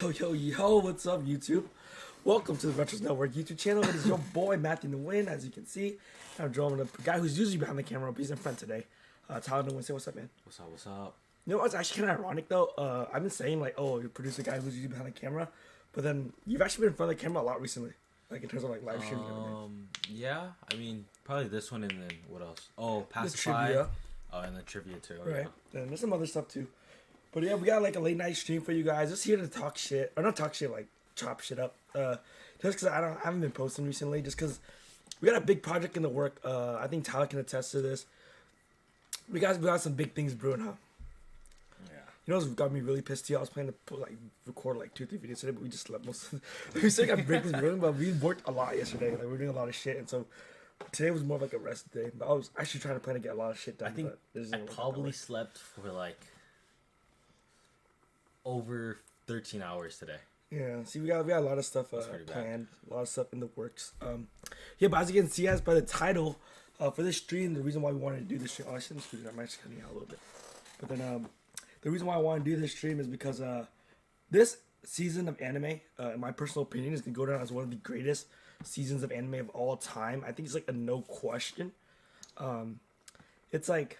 Yo, what's up, YouTube? Welcome to the Retros Network YouTube channel. It is your boy, Matthew the Win, as you can see. I'm drawing a guy who's usually behind the camera, but he's in front today. Tyler the Win, say what's up, man. What's up? You know what's actually kind of ironic, though? I've been saying, like, oh, you produce a guy who's usually behind the camera, but then you've actually been in front of the camera a lot recently, like, in terms of, like, live streaming and everything. Yeah, I mean, probably this one and then what else? Oh, The Pacify. trivia. Oh, and the trivia too. Right. Yeah. And there's some other stuff, too. But yeah, we got, like, a late night stream for you guys. Just here to talk shit. Or not talk shit, like, chop shit up. Just because I haven't been posting recently, just because we got a big project in the work. I think Tyler can attest to this. We got some big things brewing, huh? Yeah. You know what's got me really pissed too? I was planning to record like 2-3 videos today, but we just slept most of the we still got big things brewing, but we worked a lot yesterday. Like we were doing a lot of shit, and so today was more of like a rest day. But I was actually trying to plan to get a lot of shit done. I think but I probably slept for like over 13 hours today. Yeah, see, we got a lot of stuff pretty planned, a lot of stuff in the works. Yeah, but as you can see, as by the title for this stream, the reason why we wanted to do this stream, I shouldn't screw it. I might just cut it out a little bit. But then the reason why I want to do this stream is because this season of anime, in my personal opinion, is gonna go down as one of the greatest seasons of anime of all time. I think it's like a no question. It's like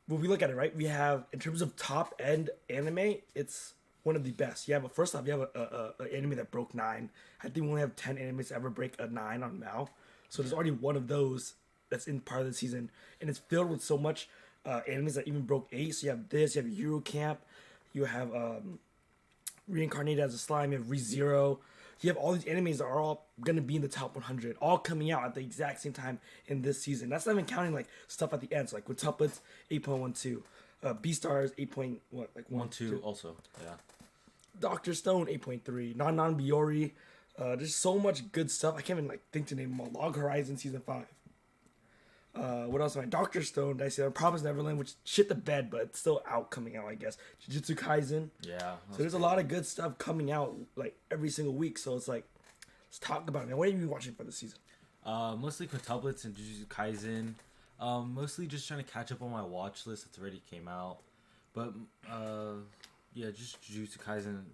when we look at it, right? We have in terms of top end anime, it's one of the best. First off, you have a anime that broke 9. I think we only have 10 animes that ever break a 9 on Mao. So there's already one of those that's in part of the season, and it's filled with so much animes that even broke 8. So you have this, you have Eurocamp, you have Reincarnated as a Slime, you have ReZero. You have all these animes that are all gonna be in the top 100, all coming out at the exact same time in this season. That's not even counting like stuff at the end, so like Quintuplets 8.12. Beastars 1-2 also. Yeah. Doctor Stone 8.3. Non Biori. There's so much good stuff. I can't even like think to name them all. Log Horizon season 5. What else am I? Doctor Stone. Did I say Promise Neverland, which shit the bed, but it's still coming out, I guess. Jujutsu Kaisen. Yeah. So there's a lot of good stuff coming out like every single week. So it's like, let's talk about it, man. What have you been watching for this season? Mostly Quintuplets and Jujutsu Kaisen. Mostly just trying to catch up on my watch list that's already came out. But yeah, just Jujutsu Kaisen,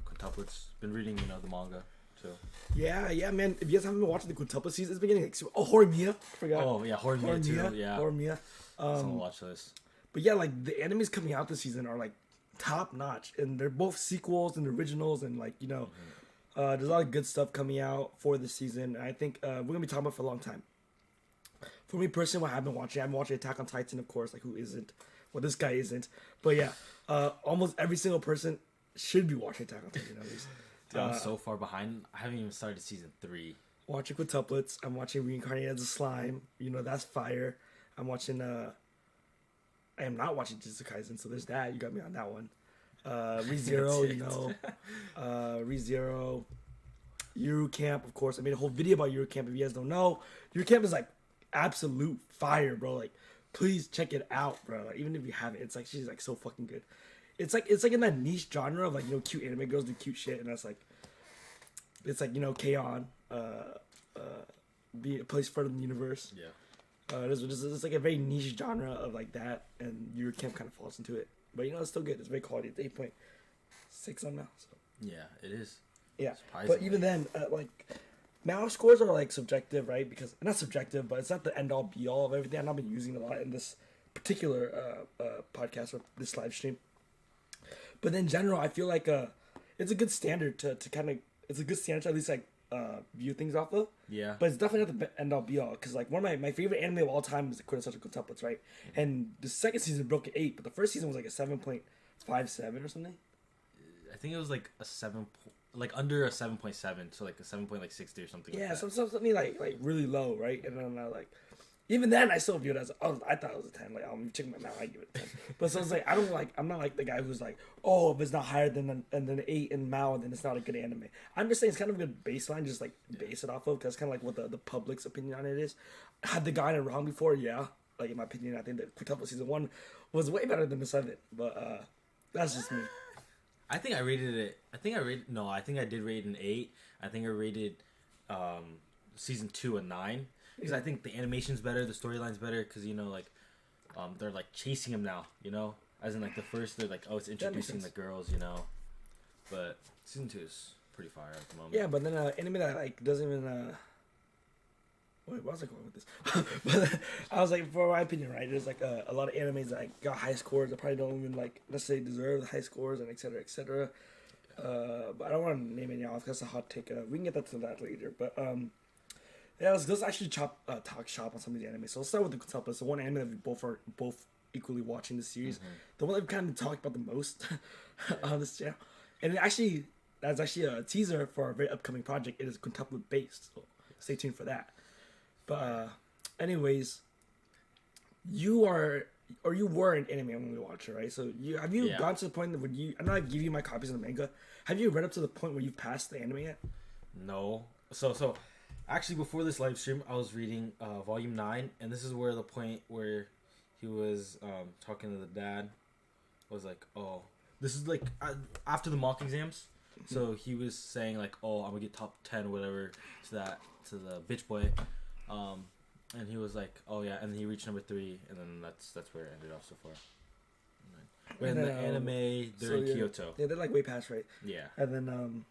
Quintuplets. Been reading, the manga too. Yeah, man. If you guys haven't been watching the Quintuple season, it's been getting like Horimiya. Forgot. Oh yeah, Horimiya too. Yeah. Horimiya. It's on the watch list. But yeah, like the animes coming out this season are like top notch, and they're both sequels and originals, and like there's a lot of good stuff coming out for this season. And I think we're gonna be talking about it for a long time. For me personally, what I've been watching Attack on Titan, of course. Like who isn't? Well, this guy isn't. But yeah, almost every single person should be watching Attack on Titan at least. Dude, I'm so far behind. I haven't even started season 3. Watching Quintuplets. I'm watching Reincarnated as a Slime. That's fire. I'm watching. I am not watching Jujutsu Kaisen, so there's that. You got me on that one. ReZero, ReZero. Eurocamp, of course. I made a whole video about Eurocamp. If you guys don't know, Eurocamp is like absolute fire, bro. Like, please check it out, bro. Like, even if you haven't, it's like she's like so fucking good. It's like in that niche genre of like cute anime girls do cute shit, and that's like it's like K-On, be a place further in the universe. Yeah. It's like a very niche genre of like that, and Eurocamp kind of falls into it. But it's still good. It's very quality. It's 8.6 on now. So. Yeah, it is. Yeah, but even then, like Mao scores are like subjective, right? Because not subjective, but it's not the end all be all of everything. I've not been using a lot in this particular podcast or this live stream. But in general, I feel like it's a good standard to kind of it's a good standard to at least like view things off of. Yeah. But it's definitely not the end all be all, because like one of my favorite anime of all time is the Quintessential Quintuplets, right? Mm-hmm. And the second season broke an 8, but the first season was like a 7.57 or something. I think it was like a 7, like under a 7.7, so like a 7.60 or something. Yeah, like that. something like really low, right? And then even then I still view it as I thought it was a 10. Like I'm checking my mouth, I give it a 10. But so it's like I'm not like the guy who's like, oh, if it's not higher than an 8 in Mao, then it's not a good anime. I'm just saying it's kind of a good baseline, just like base it off of, because kind of like what the public's opinion on it is. Had the guy it wrong before? Yeah. Like in my opinion, I think that Quintuple season 1 was way better than the 7. But that's just me. I think I rated it. I think I did rate an 8. I think I rated season 2 a 9. Because I think the animation's better, the storyline's better, because they're like chasing him now, as in like the first they're like, oh, it's introducing the girls, but season 2 is pretty fire at the moment. Yeah, but then anime that like doesn't even wait, what was I going with this? But I was like, for my opinion, right? There's like a lot of animes that like, got high scores that probably don't even like necessarily deserve the high scores and etc. etc. But I don't want to name any off. That's a hot take. We can get that to that later. But yeah, let's actually talk shop on some of the anime. So let's start with the top list. The one anime that we both equally watching this series. Mm-hmm. The one that we've kind of talked about the most on this channel, and that's actually a teaser for our very upcoming project. It is quintuplet based. So stay tuned for that. But anyways, you were an anime only watcher, right? So have you gone to the point where I know I give you my copies of the manga. Have you read up to the point where you've passed the anime yet? No. So actually before this live stream, I was reading volume 9, and this is where the point where he was talking to the dad was like, oh, this is like after the mock exams. So he was saying like, oh, I'm gonna get top 10 or whatever to the bitch boy. And he was like, "Oh yeah," and he reached number 3, and then that's where it ended off so far. But in the anime, they're in Kyoto. Yeah, they're like way past, right? Yeah. And then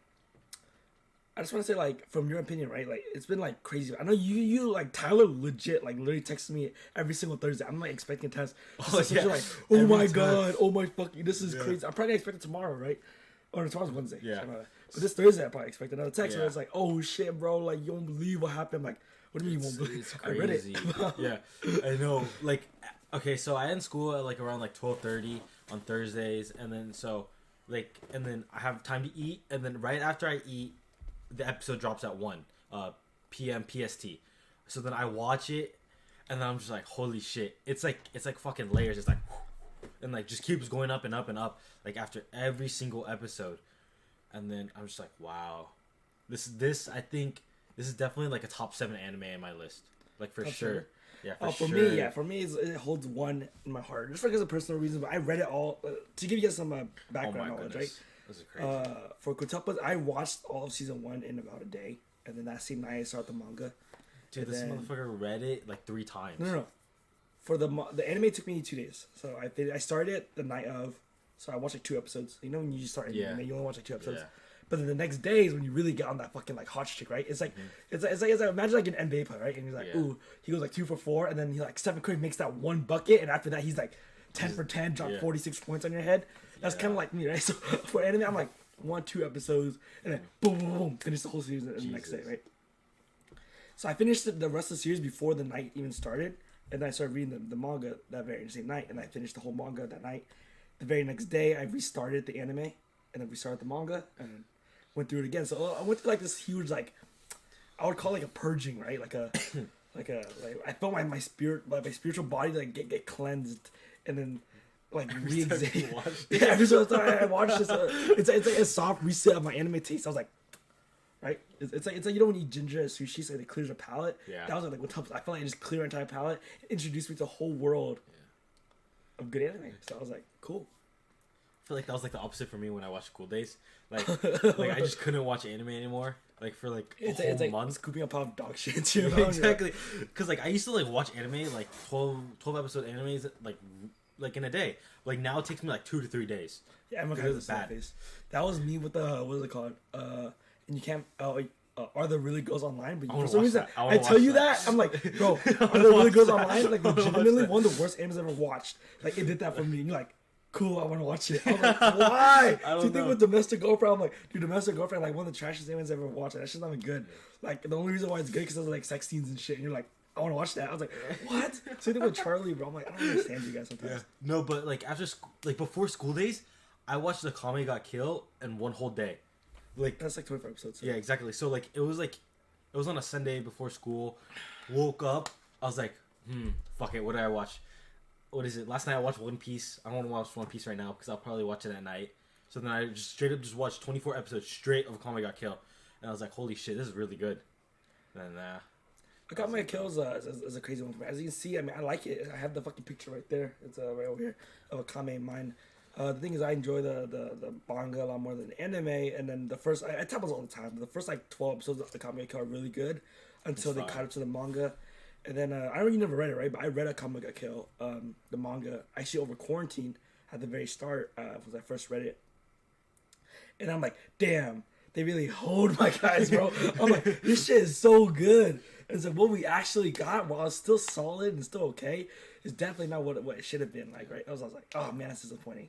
I just want to say, like, from your opinion, right? Like, it's been like crazy. I know you like Tyler legit like literally texts me every single Thursday. I'm like expecting a test. Oh yeah. Like, oh Every my time. god, oh my fucking, this is crazy. I'm probably expecting tomorrow, right? Or tomorrow's Wednesday. Yeah. But this Thursday, I probably expect another text where Yeah. it's like, oh shit, bro, like you won't believe what happened. Like, what do you mean you won't believe? It's I read it. crazy. Yeah, I know. Like, okay, so I end school at like around like 12:30 on Thursdays, and then I have time to eat, and then right after I eat, the episode drops at 1 p.m. PST. So then I watch it, and then I'm just like, holy shit! It's like fucking layers. It's like, and like just keeps going up and up and up. Like after every single episode, and then I'm just like, wow, this I think. This is definitely like a top 7 anime in my list, like for sure. Yeah, for sure. For me, it holds 1 in my heart, just because of personal reasons. But I read it all to give you guys some background knowledge, right? This is crazy. For quintuplet, I watched all of season 1 in about a day, and then that same night I started the manga. Dude, this motherfucker read it like 3 times. No. For the anime took me 2 days, so I started it the night of. So I watched like 2 episodes. You know when you just start anime, you only watch like 2 episodes. Yeah. But then the next day is when you really get on that fucking like hot streak, right? It's like it's like imagine like an NBA player, right? And he's like, ooh, he goes like 2 for 4, and then he like Stephen Curry makes that 1 bucket, and after that he's like 10 for 10, drop 46 points on your head. That's kind of like me, right? So for anime, I'm like 1-2 episodes, and then boom, boom, boom, finish the whole season the next day, right? So I finished the rest of the series before the night even started, and then I started reading the manga that very same night, and I finished the whole manga that night. The very next day, I restarted the anime, and then restarted the manga, and went through it again. So I went through like this huge, like, I would call it like a purging, right? Like I felt my spiritual body like get cleansed, and then like re-examine. Yeah, every single time I watched this, it's like a soft reset of my anime taste. I was like, right? It's like you know when you eat ginger at sushi, so it clears the palate. Yeah. That was like what I felt like it just cleared my entire palate. It introduced me to a whole world of good anime. So I was like, cool. I feel like that was like the opposite for me when I watched School Days. Like I just couldn't watch anime anymore. Like for like a whole like month. scooping up of dog shit. You know? Exactly. Because like I used to like watch anime like 12 episode animes like in a day. Like now it takes me like 2 to 3 days. Yeah, I'm okay with bad face. That was me with the what is it called? And you can't. Are there really girls online? But for some reason, I tell you that I'm like, bro, are there really girls online? Like legitimately one of the worst animes I've ever watched. Like it did that for me. And you're like, cool, I want to watch it. I'm like, why? Do you think with Domestic Girlfriend? I'm like, dude, Domestic Girlfriend, like one of the trashiest animes I've ever watched. That shit's not even good. Like the only reason why it's good because there's like sex scenes and shit. And you're like, I want to watch that. I was like, what? Same thing with Charlie, bro. I'm like, I don't understand you guys sometimes. Yeah. No, but like after like before School Days, I watched the Kame Got Killed in one whole day. Like that's like 24 episodes. So. Yeah, exactly. So like it was on a Sunday before school. Woke up, I was like, fuck it. What did I watch? What is it? Last night I watched One Piece. I don't want to watch One Piece right now because I'll probably watch it at night. So then I just straight up watched 24 episodes straight of Kame Got Killed, and I was like, holy shit, this is really good. And Kame Got Killed is a crazy one for me. As you can see, I mean, I like it. I have the fucking picture right there. It's right over here of a Kame in mine. The thing is, I enjoy the manga a lot more than the anime, and then the first I tell this all the time. The first like 12 episodes of the Kame Got Killed are really good until they caught up to the manga. And then I know you never read it, right? But I read a Kame Got Killed, the manga, actually over quarantine at the very start when I first read it. and I'm like, damn, they really hold my guys, bro. I'm like, this shit is so good. And so what we actually got, while it's still solid and still okay, is definitely not what it should have been like, right? I was like, oh man, that's disappointing.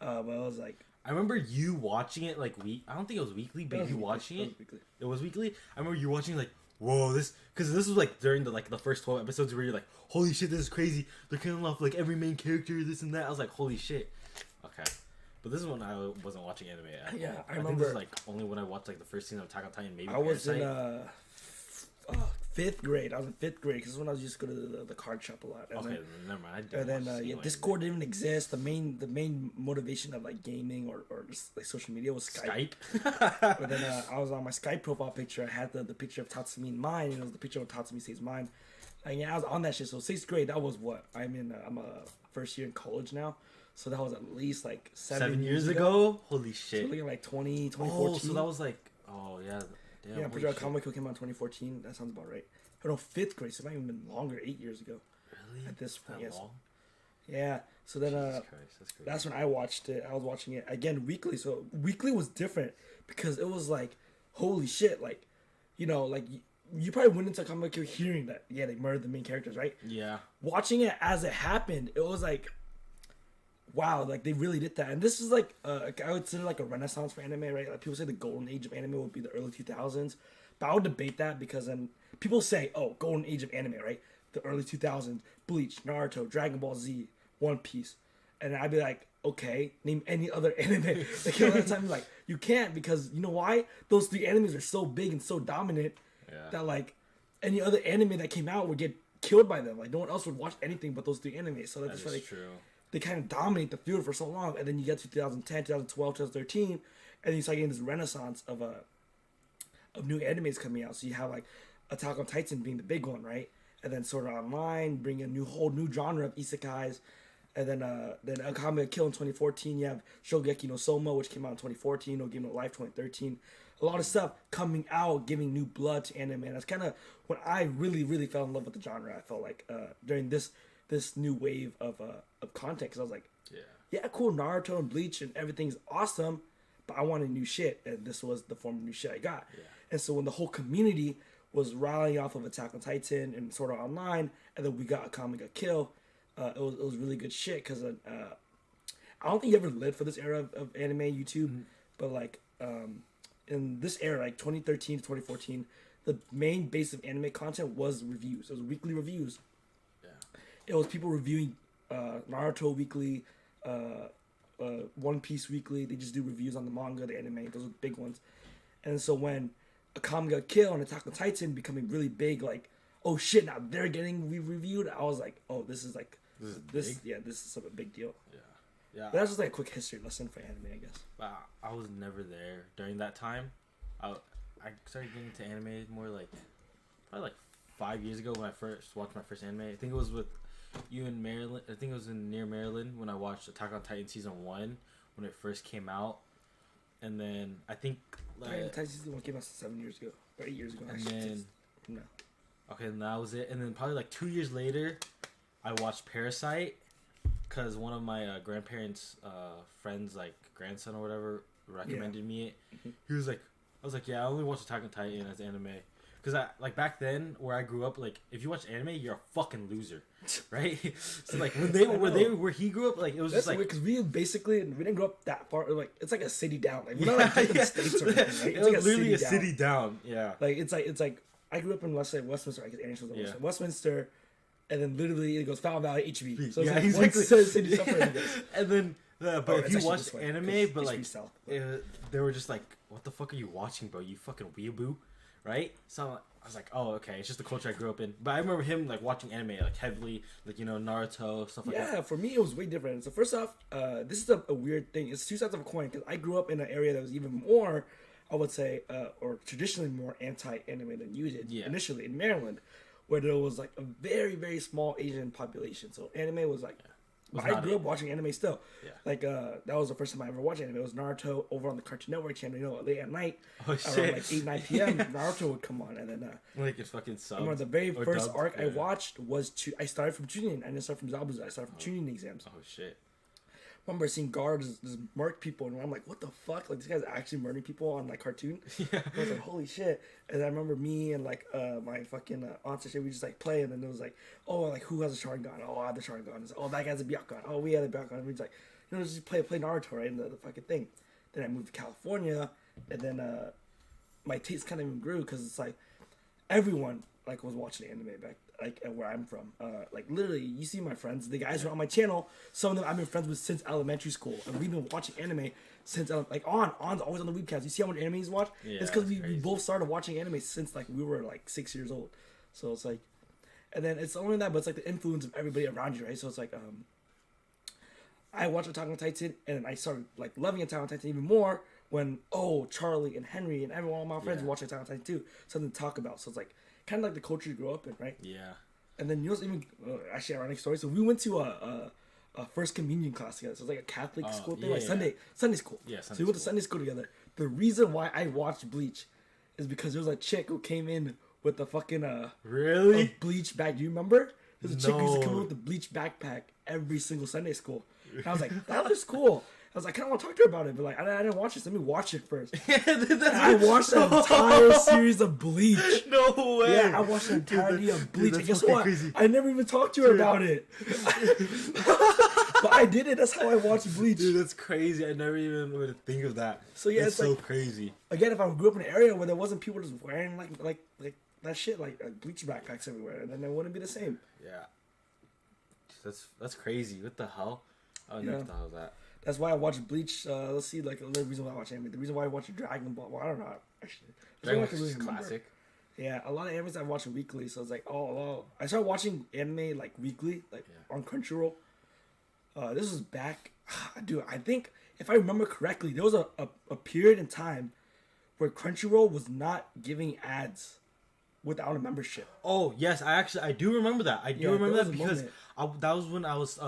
But I was like, I remember you watching it like I don't think it was weekly, but you watching it. It was weekly. I remember you watching like, whoa, because this was like during the first 12 episodes where you're like, holy shit, this is crazy. They're killing off like every main character, this and that. I was like, holy shit. Okay. But this is when I wasn't watching anime. I remember. Think this is like only when I watched like the first season of Attack on Titan. Maybe I was in 5th grade. I was in 5th grade because when I was just go to the card shop a lot. And okay, then, never mind. And then Discord didn't exist. The main motivation of like gaming or just like social media was Skype. But then I was on my Skype profile picture. I had the picture of Tatsumi in mine, and it was the picture of Tatsumi Says Mine. And yeah, I was on that shit. So 6th grade, that was what I'm a first year in college now. So that was at least like 7 years ago. Holy shit. So looking like 2014. Oh, so that was like, oh yeah. Damn, yeah, I'm pretty sure Comic Book came out in 2014. That sounds about right. I don't know, 5th grade, so it might have even been longer, 8 years ago. Really? At this point, yes. Long? Yeah. So then that's when I watched it. I was watching it again weekly. So weekly was different because it was like, holy shit, like, you know, like you probably went into Comic Book hearing that, yeah, they murdered the main characters, right? Yeah. Watching it as it happened, it was like, wow, like they really did that. And this is like I would consider like a renaissance for anime, right? Like people say the golden age of anime would be the early 2000s, but I would debate that because then people say, oh, golden age of anime, right? The early 2000s, Bleach, Naruto, Dragon Ball Z, One Piece, and I'd be like, okay, name any other anime. Like a lot of times, like you can't because you know why? Those 3 animes are so big and so dominant that like any other anime that came out would get killed by them. Like no one else would watch anything but those 3 animes. So that's like true. They kind of dominate the field for so long, and then you get to 2010, 2012, 2013, and then you start getting this renaissance of new animes coming out. So you have like Attack on Titan being the big one, right? And then Sword Art Online bringing a whole new genre of isekais, and then Akame Kill in 2014. You have Shogeki no Soma, which came out in 2014. No Game No Life 2013. A lot of stuff coming out, giving new blood to anime. And that's kind of when I really, really fell in love with the genre. I felt like during this new wave of content, because I was like, yeah, cool, Naruto and Bleach and everything's awesome, but I wanted new shit, and this was the form of new shit I got. Yeah. And so when the whole community was rallying off of Attack on Titan and Sword Art Online, and then we got Akame Kill, it was really good shit, because I don't think you ever lived for this era of anime YouTube, but like in this era, like 2013 to 2014, the main base of anime content was reviews. It was weekly reviews. It was people reviewing Naruto weekly, One Piece weekly. They just do reviews on the manga, the anime. Those are the big ones. And so when Akame Kill and Attack on Titan becoming really big, like, oh shit, now they're getting reviewed. I was like, oh, this is a big deal. Yeah. But that's just like a quick history lesson for anime, I guess. I was never there during that time. I started getting into anime more like probably like 5 years ago when I first watched my first anime. I think it was with you in Maryland. I think it was near Maryland when I watched Attack on Titan season 1 when it first came out, and then I think Titan season 1 came out 7 years ago or 8 years ago. And then okay, and that was it. And then probably like 2 years later, I watched Parasite because one of my grandparents' friends, like grandson or whatever, recommended me it. Mm-hmm. He was like, I was like, yeah, I only watched Attack on Titan as anime. Because like back then, where I grew up, like if you watch anime, you're a fucking loser, right? So like where he grew up, like it was that's just like because we didn't grow up that far. Like it's like a city down. Like we're not like different states or anything, right? It's like literally a city down. Yeah. Like it's like I grew up in Westminster. I guess Anderson was Westminster, and then literally it goes Fountain Valley, HB. So it's like exactly. One city separate. And then, but if you watched anime, but like they were just like, what the fuck are you watching, bro? You fucking weeaboo. Right? So I was like, oh, okay, it's just the culture I grew up in. But I remember him like watching anime like heavily, like, you know, Naruto, stuff like that. Yeah, for me it was way different. So first off, this is a weird thing. It's two sides of a coin, because I grew up in an area that was even more, I would say, or traditionally more anti-anime than you did initially in Maryland, where there was like a very, very small Asian population. So anime was like... I grew up watching anime still. Yeah. Like, that was the first time I ever watched anime. It was Naruto over on the Cartoon Network channel, you know, late at night. Oh, shit. Around like 8, 9 p.m. Naruto would come on. And then... like, it's fucking subbed. One of the very first arc I watched was... I started from Chunin. I didn't start from Zabuza. I started from Chunin exams. Oh, shit. remember seeing guards just murk people, and I'm like, what the fuck? Like, this guy's actually murdering people on like cartoon. Yeah. I was like, holy shit. And I remember me and like my fucking aunts and shit, we just like play, and then it was like, oh, like who has a Sharingan? Oh, I have the Sharingan. It's like, oh, that guy's a Byakugan. Oh, we had a Byakugan. And we just like, just play Naruto, right? And the fucking thing. Then I moved to California, and then my taste kind of even grew because it's like everyone like was watching anime back like where I'm from. Like literally, you see my friends, the guys who are on my channel. Some of them I've been friends with since elementary school, and we've been watching anime since like On's always on the Weebcast. You see how much anime he's watched? Yeah, it's because we both started watching anime since like we were like 6 years old. So it's like, and then it's only that, but it's like the influence of everybody around you, right? So it's like I watched Attack on Titan, and I started like loving Attack on Titan even more when Charlie and Henry and everyone, all my friends watch Attack on Titan too, something to talk about. So it's like kind of like the culture you grew up in, right? Yeah. And then you know what's even actually ironic story. So we went to a first communion class together. So it's like a Catholic school thing, like Sunday school. Yeah, so we went to Sunday school together. The reason why I watched Bleach is because there was a chick who came in with the fucking really a Bleach bag. Do you remember? There's a chick who used to come in with the Bleach backpack every single Sunday school. And I was like, that looks cool. I was like, I kind of want to talk to her about it, but like, I didn't watch this. Let me watch it first. And I watched the entire series of Bleach. No way. Yeah, I watched the entirety of Bleach. Dude, And guess what? crazy. I never even talked to her about it. But I did it. That's how I watched Bleach. Dude, that's crazy. I never even would think of that. So yeah, that's it's so like, crazy. Again, if I grew up in an area where there wasn't people just wearing like that shit, like Bleach backpacks everywhere, then it wouldn't be the same. Yeah. That's crazy. What the hell? I never thought of that. That's why I watch Bleach. Let's see, like another reason why I watch anime. The reason why I watch Dragon Ball. Well, I don't know. Actually, Dragon Ball is classic. Yeah, a lot of animes I watch weekly. So it's like, I started watching anime like weekly, like on Crunchyroll. This was back, dude. I think if I remember correctly, there was a period in time where Crunchyroll was not giving ads without a membership. Oh yes, I do remember that. I do remember that because that was when I was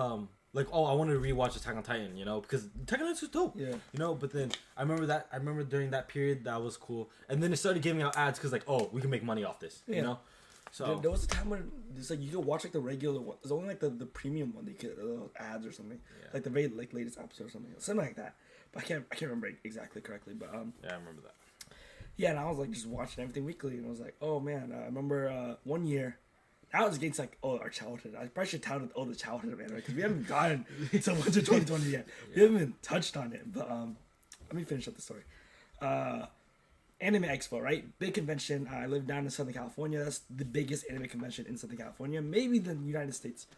like, I wanted to rewatch Attack on Titan, you know, because Attack on Titan was dope. Yeah. You know, but then I remember during that period that was cool, and then it started giving out ads because like, we can make money off this, you know. So there was a time when it's like you could watch like the regular one. There's only like the premium one that you could ads or something, like the very like latest episode or something like that. But I can't remember exactly correctly. But yeah, I remember that. Yeah, and I was like just watching everything weekly, and I was like, oh man, I remember one year. Now it's against like our childhood. I probably should tout the childhood of anime because we haven't gotten so much of 2020 yet. We haven't even touched on it. But let me finish up the story. Anime Expo, right? Big convention. I live down in Southern California. That's the biggest anime convention in Southern California, maybe the United States.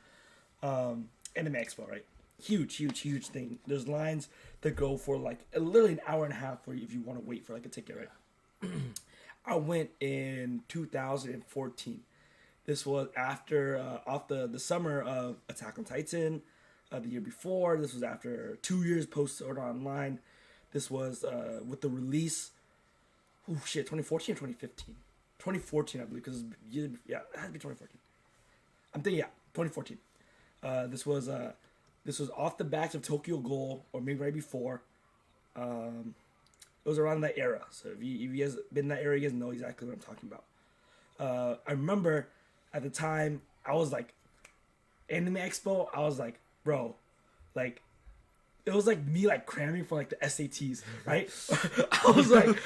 Anime Expo, right? Huge thing. There's lines that go for like literally an hour and a half for you if you want to wait for like a ticket, right? I went in 2014. This was after off the summer of Attack on Titan, the year before. This was after 2 years post Sword Art Online. This was with the release. 2014 or 2015? 2014, I believe, because it had to be 2014. I'm thinking 2014. This was off the backs of Tokyo Ghoul, or maybe right before. It was around that era. So if you guys been in that era, you guys know exactly what I'm talking about. I remember at the time, I was like, Anime Expo, I was like, bro, like, it was like me like cramming for like the SATs, right? I was like,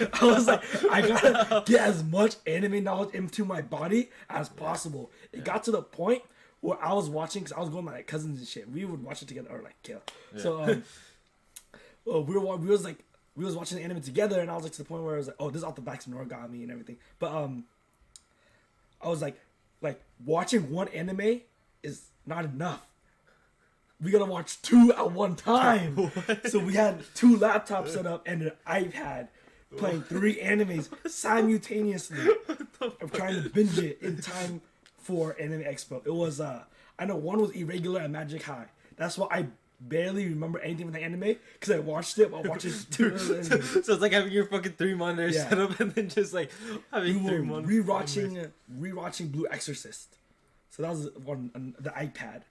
I gotta get as much anime knowledge into my body as possible. It got to the point where I was watching, because I was going with my like, cousins and shit. We would watch it together, or like kill. Yeah. So we was watching the anime together, and I was like to the point where I was like, this is off the backs of Noragami and everything. But I was like watching one anime is not enough. We gotta watch 2 at one time. So we had 2 laptops set up and an iPad playing 3 animes simultaneously. I'm trying to binge it in time for Anime Expo. It was I know one was Irregular and Magic High. That's why I barely remember anything from the anime because I watched it while watching 2 other animes. So it's like having your fucking 3 monitors set up and then just like having 3 monitors. Rewatching Blue Exorcist. So that was the iPad.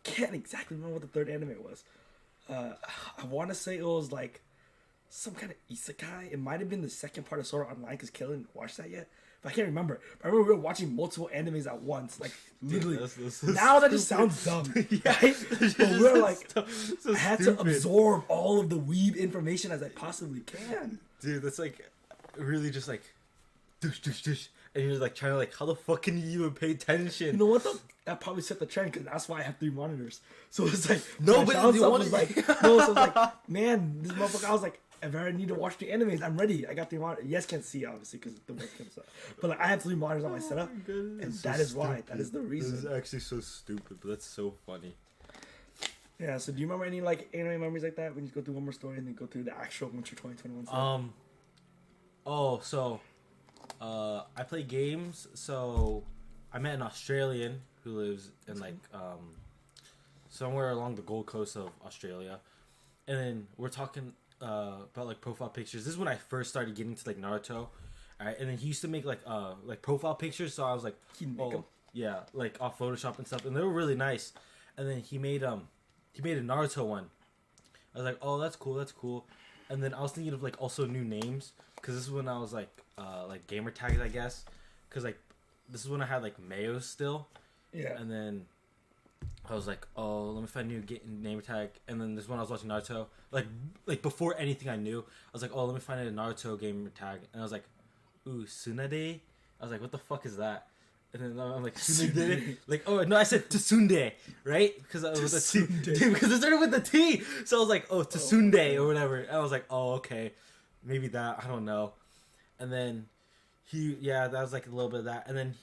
Can't exactly remember what the 3rd anime was. I want to say it was like some kind of isekai. It might have been the second part of Sword Art Online because Kellen didn't watch that yet. But I can't remember. But I remember we were watching multiple animes at once, like literally. That's Now that just sounds dumb, right? But we're like, so I had stupid. to absorb all of the weeb information as I possibly can. Dude, that's like really just like, dush, dush, dush. And you're like trying to like, how the fuck can you even pay attention? You know what though? That probably set the trend because that's why I have 3 monitors. So it's like No, my but child you self wanna- was like, no, so it's like, man, this motherfucker. I was like, if I ever need to watch the animes, I'm ready. I got 3 monitors. Yes, can't see obviously because the webcam stuff. But like, I have 3 monitors on my setup, and that is why. That is the reason. This is actually so stupid, but that's so funny. Yeah. So do you remember any like anime memories like that? We just go through one more story and then go through the actual Winter 2021 stuff. I play games. So I met an Australian who lives in like somewhere along the Gold Coast of Australia, and then we're talking about like profile pictures. This is when I first started getting to like Naruto. Alright, and then he used to make like profile pictures, so I was like, He'd make 'em? yeah, like off Photoshop and stuff, and they were really nice. And then he made a Naruto one. I was like, oh, that's cool. And then I was thinking of like also new names because this is when I was like gamer tags, I guess, because like this is when I had like Mayo still. Yeah. And then I was like, oh, let me find a new name tag. And then this one I was watching Naruto, like before anything I knew, I was like, oh, let me find a Naruto gamer tag. And I was like, ooh, Tsunade. I was like, what the fuck is that? And then I'm like, Tsunade. Like, oh no, I said Tsunde, right? Because I was a T. Dude, because it started with the T. So I was like, oh, Tsunde or whatever. And I was like, oh, okay, maybe that. I don't know. And then that was like a little bit of that. And then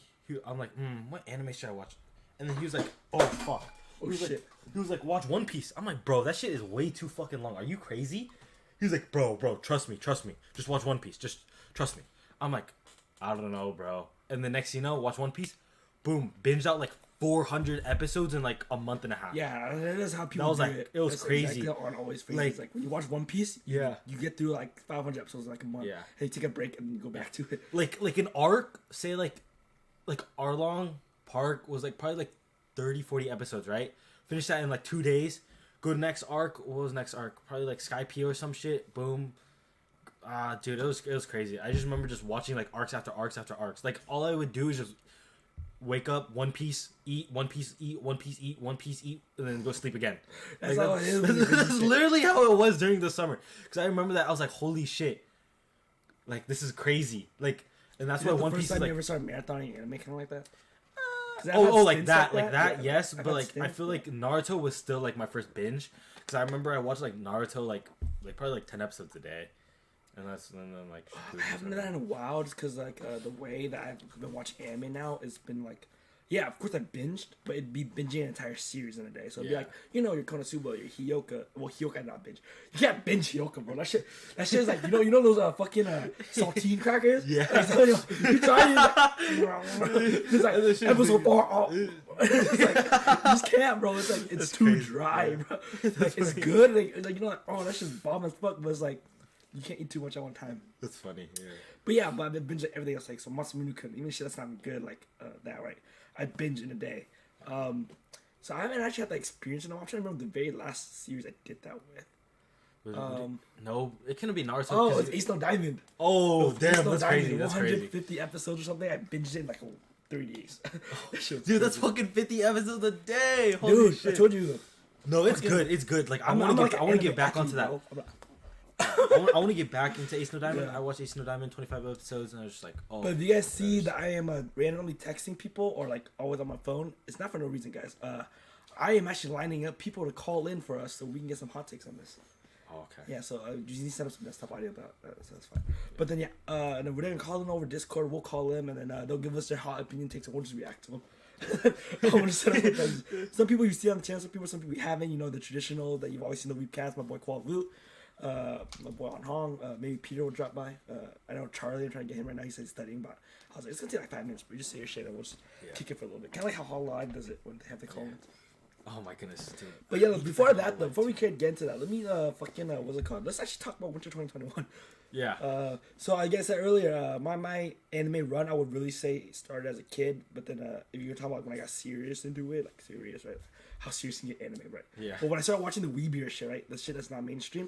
I'm like, what anime should I watch? And then he was like, oh fuck. He was like, watch One Piece. I'm like, bro, that shit is way too fucking long. Are you crazy? He was like, bro, trust me. Just watch One Piece. Just trust me. I'm like, I don't know, bro. And the next thing you know, watch One Piece, boom, binged out like 400 episoeds in like a month and a half. Yeah, that is how people was do like, it. it was That's crazy. Exactly how Art always phrases. Like- Like when you watch One Piece, Yeah. you get through like 500 episodes in like a month. Yeah. And you take a break and you go back to it. Like an arc, say like Arlong Park was like probably like 30, 40 episodes, right? Finish that in like 2 days. Go to next arc. What was next arc? Probably like Sky P or some shit. Boom. Dude, it was crazy. I just remember just watching like arcs after arcs after arcs. Like all I would do is just wake up, One Piece, eat, One Piece, eat, One Piece, eat, One Piece, eat, and then go sleep again. That's Like, how it is when you That's finish it. literally how it was during the summer. Because I remember that I was like, holy shit, like this is crazy. Like, and that's why The One first Piece time is you like, ever started marathoning anime kind of like that? 'Cause I've oh, had like stints that, Yeah, yes. I've But had like, I stints, feel like Naruto was still like my first binge. Because I remember I watched like Naruto like probably like 10 episodes a day. And then like I haven't done that in a while just because like the way that I've been watching anime now has been like, yeah, of course I binged, but it'd be binging an entire series in a day. So it'd be Yeah. like, you know, your Konosuba, your Hyoka. Well, Hyoka not binge. You can't binge Hyoka, bro. That shit is like, you know those fucking saltine crackers. Yeah. Like, you try it's like And the shit episode big. 4. Oh. It's like you just can't, bro. It's like it's That's too crazy, dry, yeah. bro. Like, it's good. Like you know, like oh, that's just bomb as fuck. But it's like you can't eat too much at one time. That's funny. Yeah. But yeah, but I've been binging everything else. Like, so Masamune Kun, even shit that's not even good, like that, right? I binge in a day. So I haven't actually had that experience in a while. I'm trying to remember the very last series I did that with. No, it couldn't be Naruto. Oh, 'cause it's Ace No Diamond. oh, Ace damn, No that's Diamond, crazy. That's crazy. 150 episodes or something. I binged it in like 3 days. That shit was Dude, that's crazy. fucking 50 episodes a day. Holy Dude, shit. I told you. No, it's fucking- good. It's good. Like I I'm want like to an get anime back action, onto that. bro. I'm not- I want to get back into Ace No Diamond. Yeah. I watched Ace No Diamond 25 episodes and I was just like, oh. But if you guys see that I am randomly texting people or like always on my phone, it's not for no reason, guys. I am actually lining up people to call in for us so we can get some hot takes on this. Oh, okay. Yeah, so you need to set up some desktop audio about that, so that's fine. But then and then we're gonna call them over Discord. We'll call them and then they'll give us their hot opinion takes and we'll just react to them. I want to set up with them. Some people you see on the channel, some people you haven't. You know the traditional that you've always seen the Weebcast. My boy Qual Vu, my boy On Hong. Maybe Peter will drop by. I know Charlie. I'm trying to get him right now. He said he's studying, but I was like, it's gonna take like 5 minutes. But you just say your shit and we'll just kick it for a little bit. Kind of like how Hall Live does it when they have the call. Oh my goodness, dude. But yeah, before that, though, before we can get into that, let me what's it called? Let's actually talk about Winter 2021. Yeah. So I guess that earlier, my anime run, I would really say started as a kid. But then if you're talking about when I got serious into it, like serious, right? How serious you get anime, right? Yeah. But when I started watching the Weebier shit, right? The shit that's not mainstream.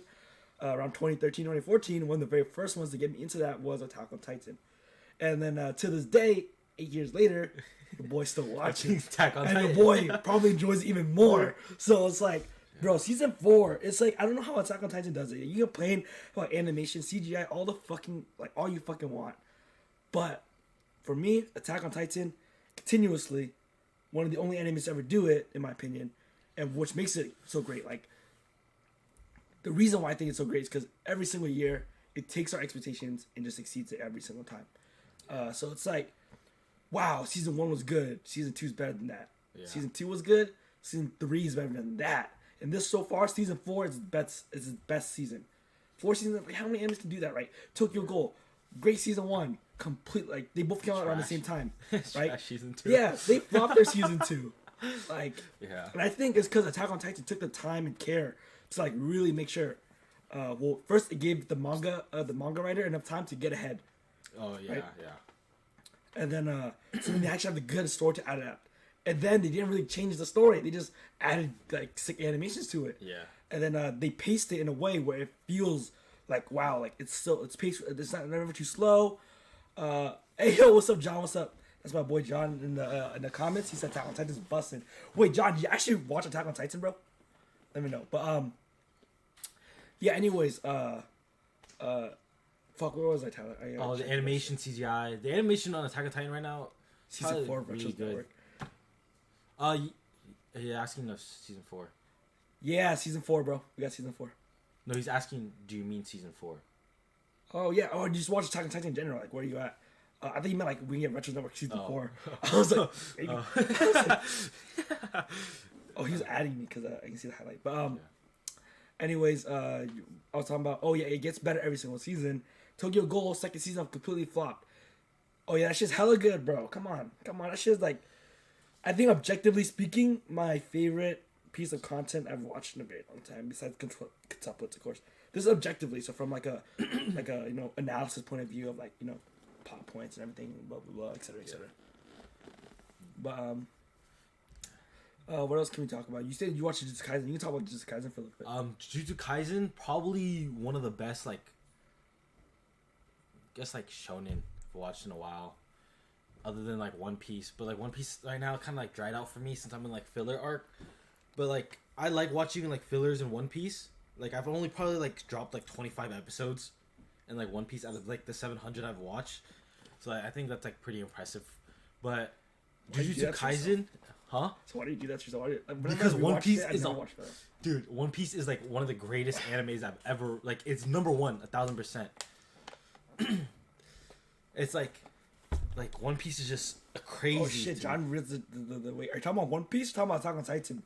around 2013, 2014. One of the very first ones to get me into that was Attack on Titan. And then to this day, 8 years later, the boy's still watching. Attack on and Titan. the boy probably enjoys it even more. So it's like, bro, season 4, it's like, I don't know how Attack on Titan does it. You can play about animation, CGI, all the fucking, like, all you fucking want. But for me, Attack on Titan, continuously, one of the only animes to ever do it, in my opinion, and which makes it so great. Like, the reason why I think it's so great is because every single year, it takes our expectations and just exceeds it every single time. So it's like, wow, season 1 was good. Season 2 is better than that. Yeah. Season 2 was good. Season 3 is better than that. And this so far, season 4 is its best season. 4 seasons, like, how many animes can do that, right? Tokyo Ghoul, great season 1, complete, like, they both came out around the same time, right? Season 2. Yeah, they flopped their season 2. Like, yeah. And I think it's because Attack on Titan took the time and care to, like, really make sure. Well, first it gave the manga writer enough time to get ahead. Oh yeah, right? yeah. And then, so then they actually have the good story to adapt. And then they didn't really change the story. They just added, like, sick animations to it. Yeah. And then they paced it in a way where it feels like, wow, like, it's paced, it's not never too slow. Hey, yo, what's up, John? What's up? That's my boy John in the comments. He said Attack on Titan's busting. Wait, John, did you actually watch Attack on Titan, bro? Let me know. But, yeah, anyways, fuck, where was I, Tyler? The animation CGI. The animation on Attack on Titan right now, season 4 really good. You're asking of season 4. Yeah, season 4, bro. We got season 4. No, he's asking, do you mean season 4? Oh, yeah. Oh, you just watch Attack on Titan in general. Like, where are you at? I think you meant, like, we can get Retro Network season 4. I was like, maybe. Oh, he was adding me because I can see the highlight. But, anyways, I was talking about, oh, yeah, it gets better every single season. Tokyo Ghoul, second season, completely flopped. Oh, yeah, that shit's hella good, bro. Come on. That shit's, like, I think, objectively speaking, my favorite piece of content I've watched in a very long time, besides Quintuplets, of course. This is objectively, so from, like a analysis point of view of, like, plot points and everything, blah, blah, blah, et cetera, et cetera. But, what else can we talk about? You said you watched Jujutsu Kaisen. You can talk about Jujutsu Kaisen for a little bit. Jujutsu Kaisen, probably one of the best, like, I guess, like, shonen I've watched in a while. Other than, like, One Piece. But, like, One Piece right now kind of, like, dried out for me since I'm in, like, filler arc. But, like, I like watching, like, fillers in One Piece. Like, I've only probably, like, dropped, like, 25 episodes in, like, One Piece out of, like, the 700 I've watched. So, I think that's, like, pretty impressive. But Jujutsu Kaisen... Huh? So why do you do that to yourself? Because One Piece is dude, One Piece is like one of the greatest animes I've ever, like, it's number 1 1,000%. It's like One Piece is just a crazy. Oh shit, John reads the wait. Are you talking about One Piece? Or talking about Attack on Titan?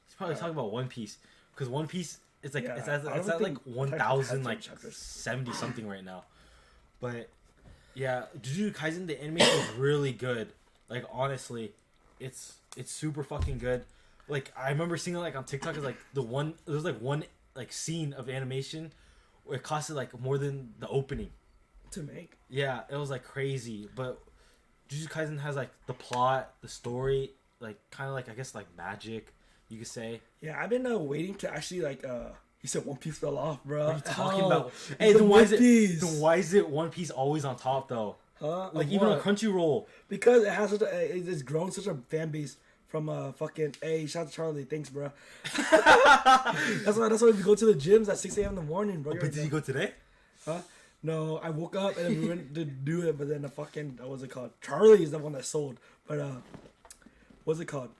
He's probably talking about One Piece because One Piece is like it's at like 1,070 something right now. But yeah, Jujutsu Kaisen, the animation is really good. Like, honestly, it's super fucking good. Like, I remember seeing it, like, on TikTok, is like there's like one like scene of animation where it costed like more than the opening to make. Yeah, it was like crazy. But Jujutsu Kaisen has like the plot, the story, like kind of like, I guess, like magic, you could say. Yeah, I've been waiting to actually, like, you said One Piece fell off, bro. What are you talking about? Hey, then why is it One Piece always on top though? Huh? Like, even on Crunchyroll. Because it has it's grown such a fan base from fucking, hey, shout out to Charlie, thanks, bro. that's why we go to the gyms at 6 a.m. in the morning, bro. Oh, but did you go today? Huh? No, I woke up and then we went to do it, but then the fucking, what's it called? Charlie is the one that sold. But what's it called?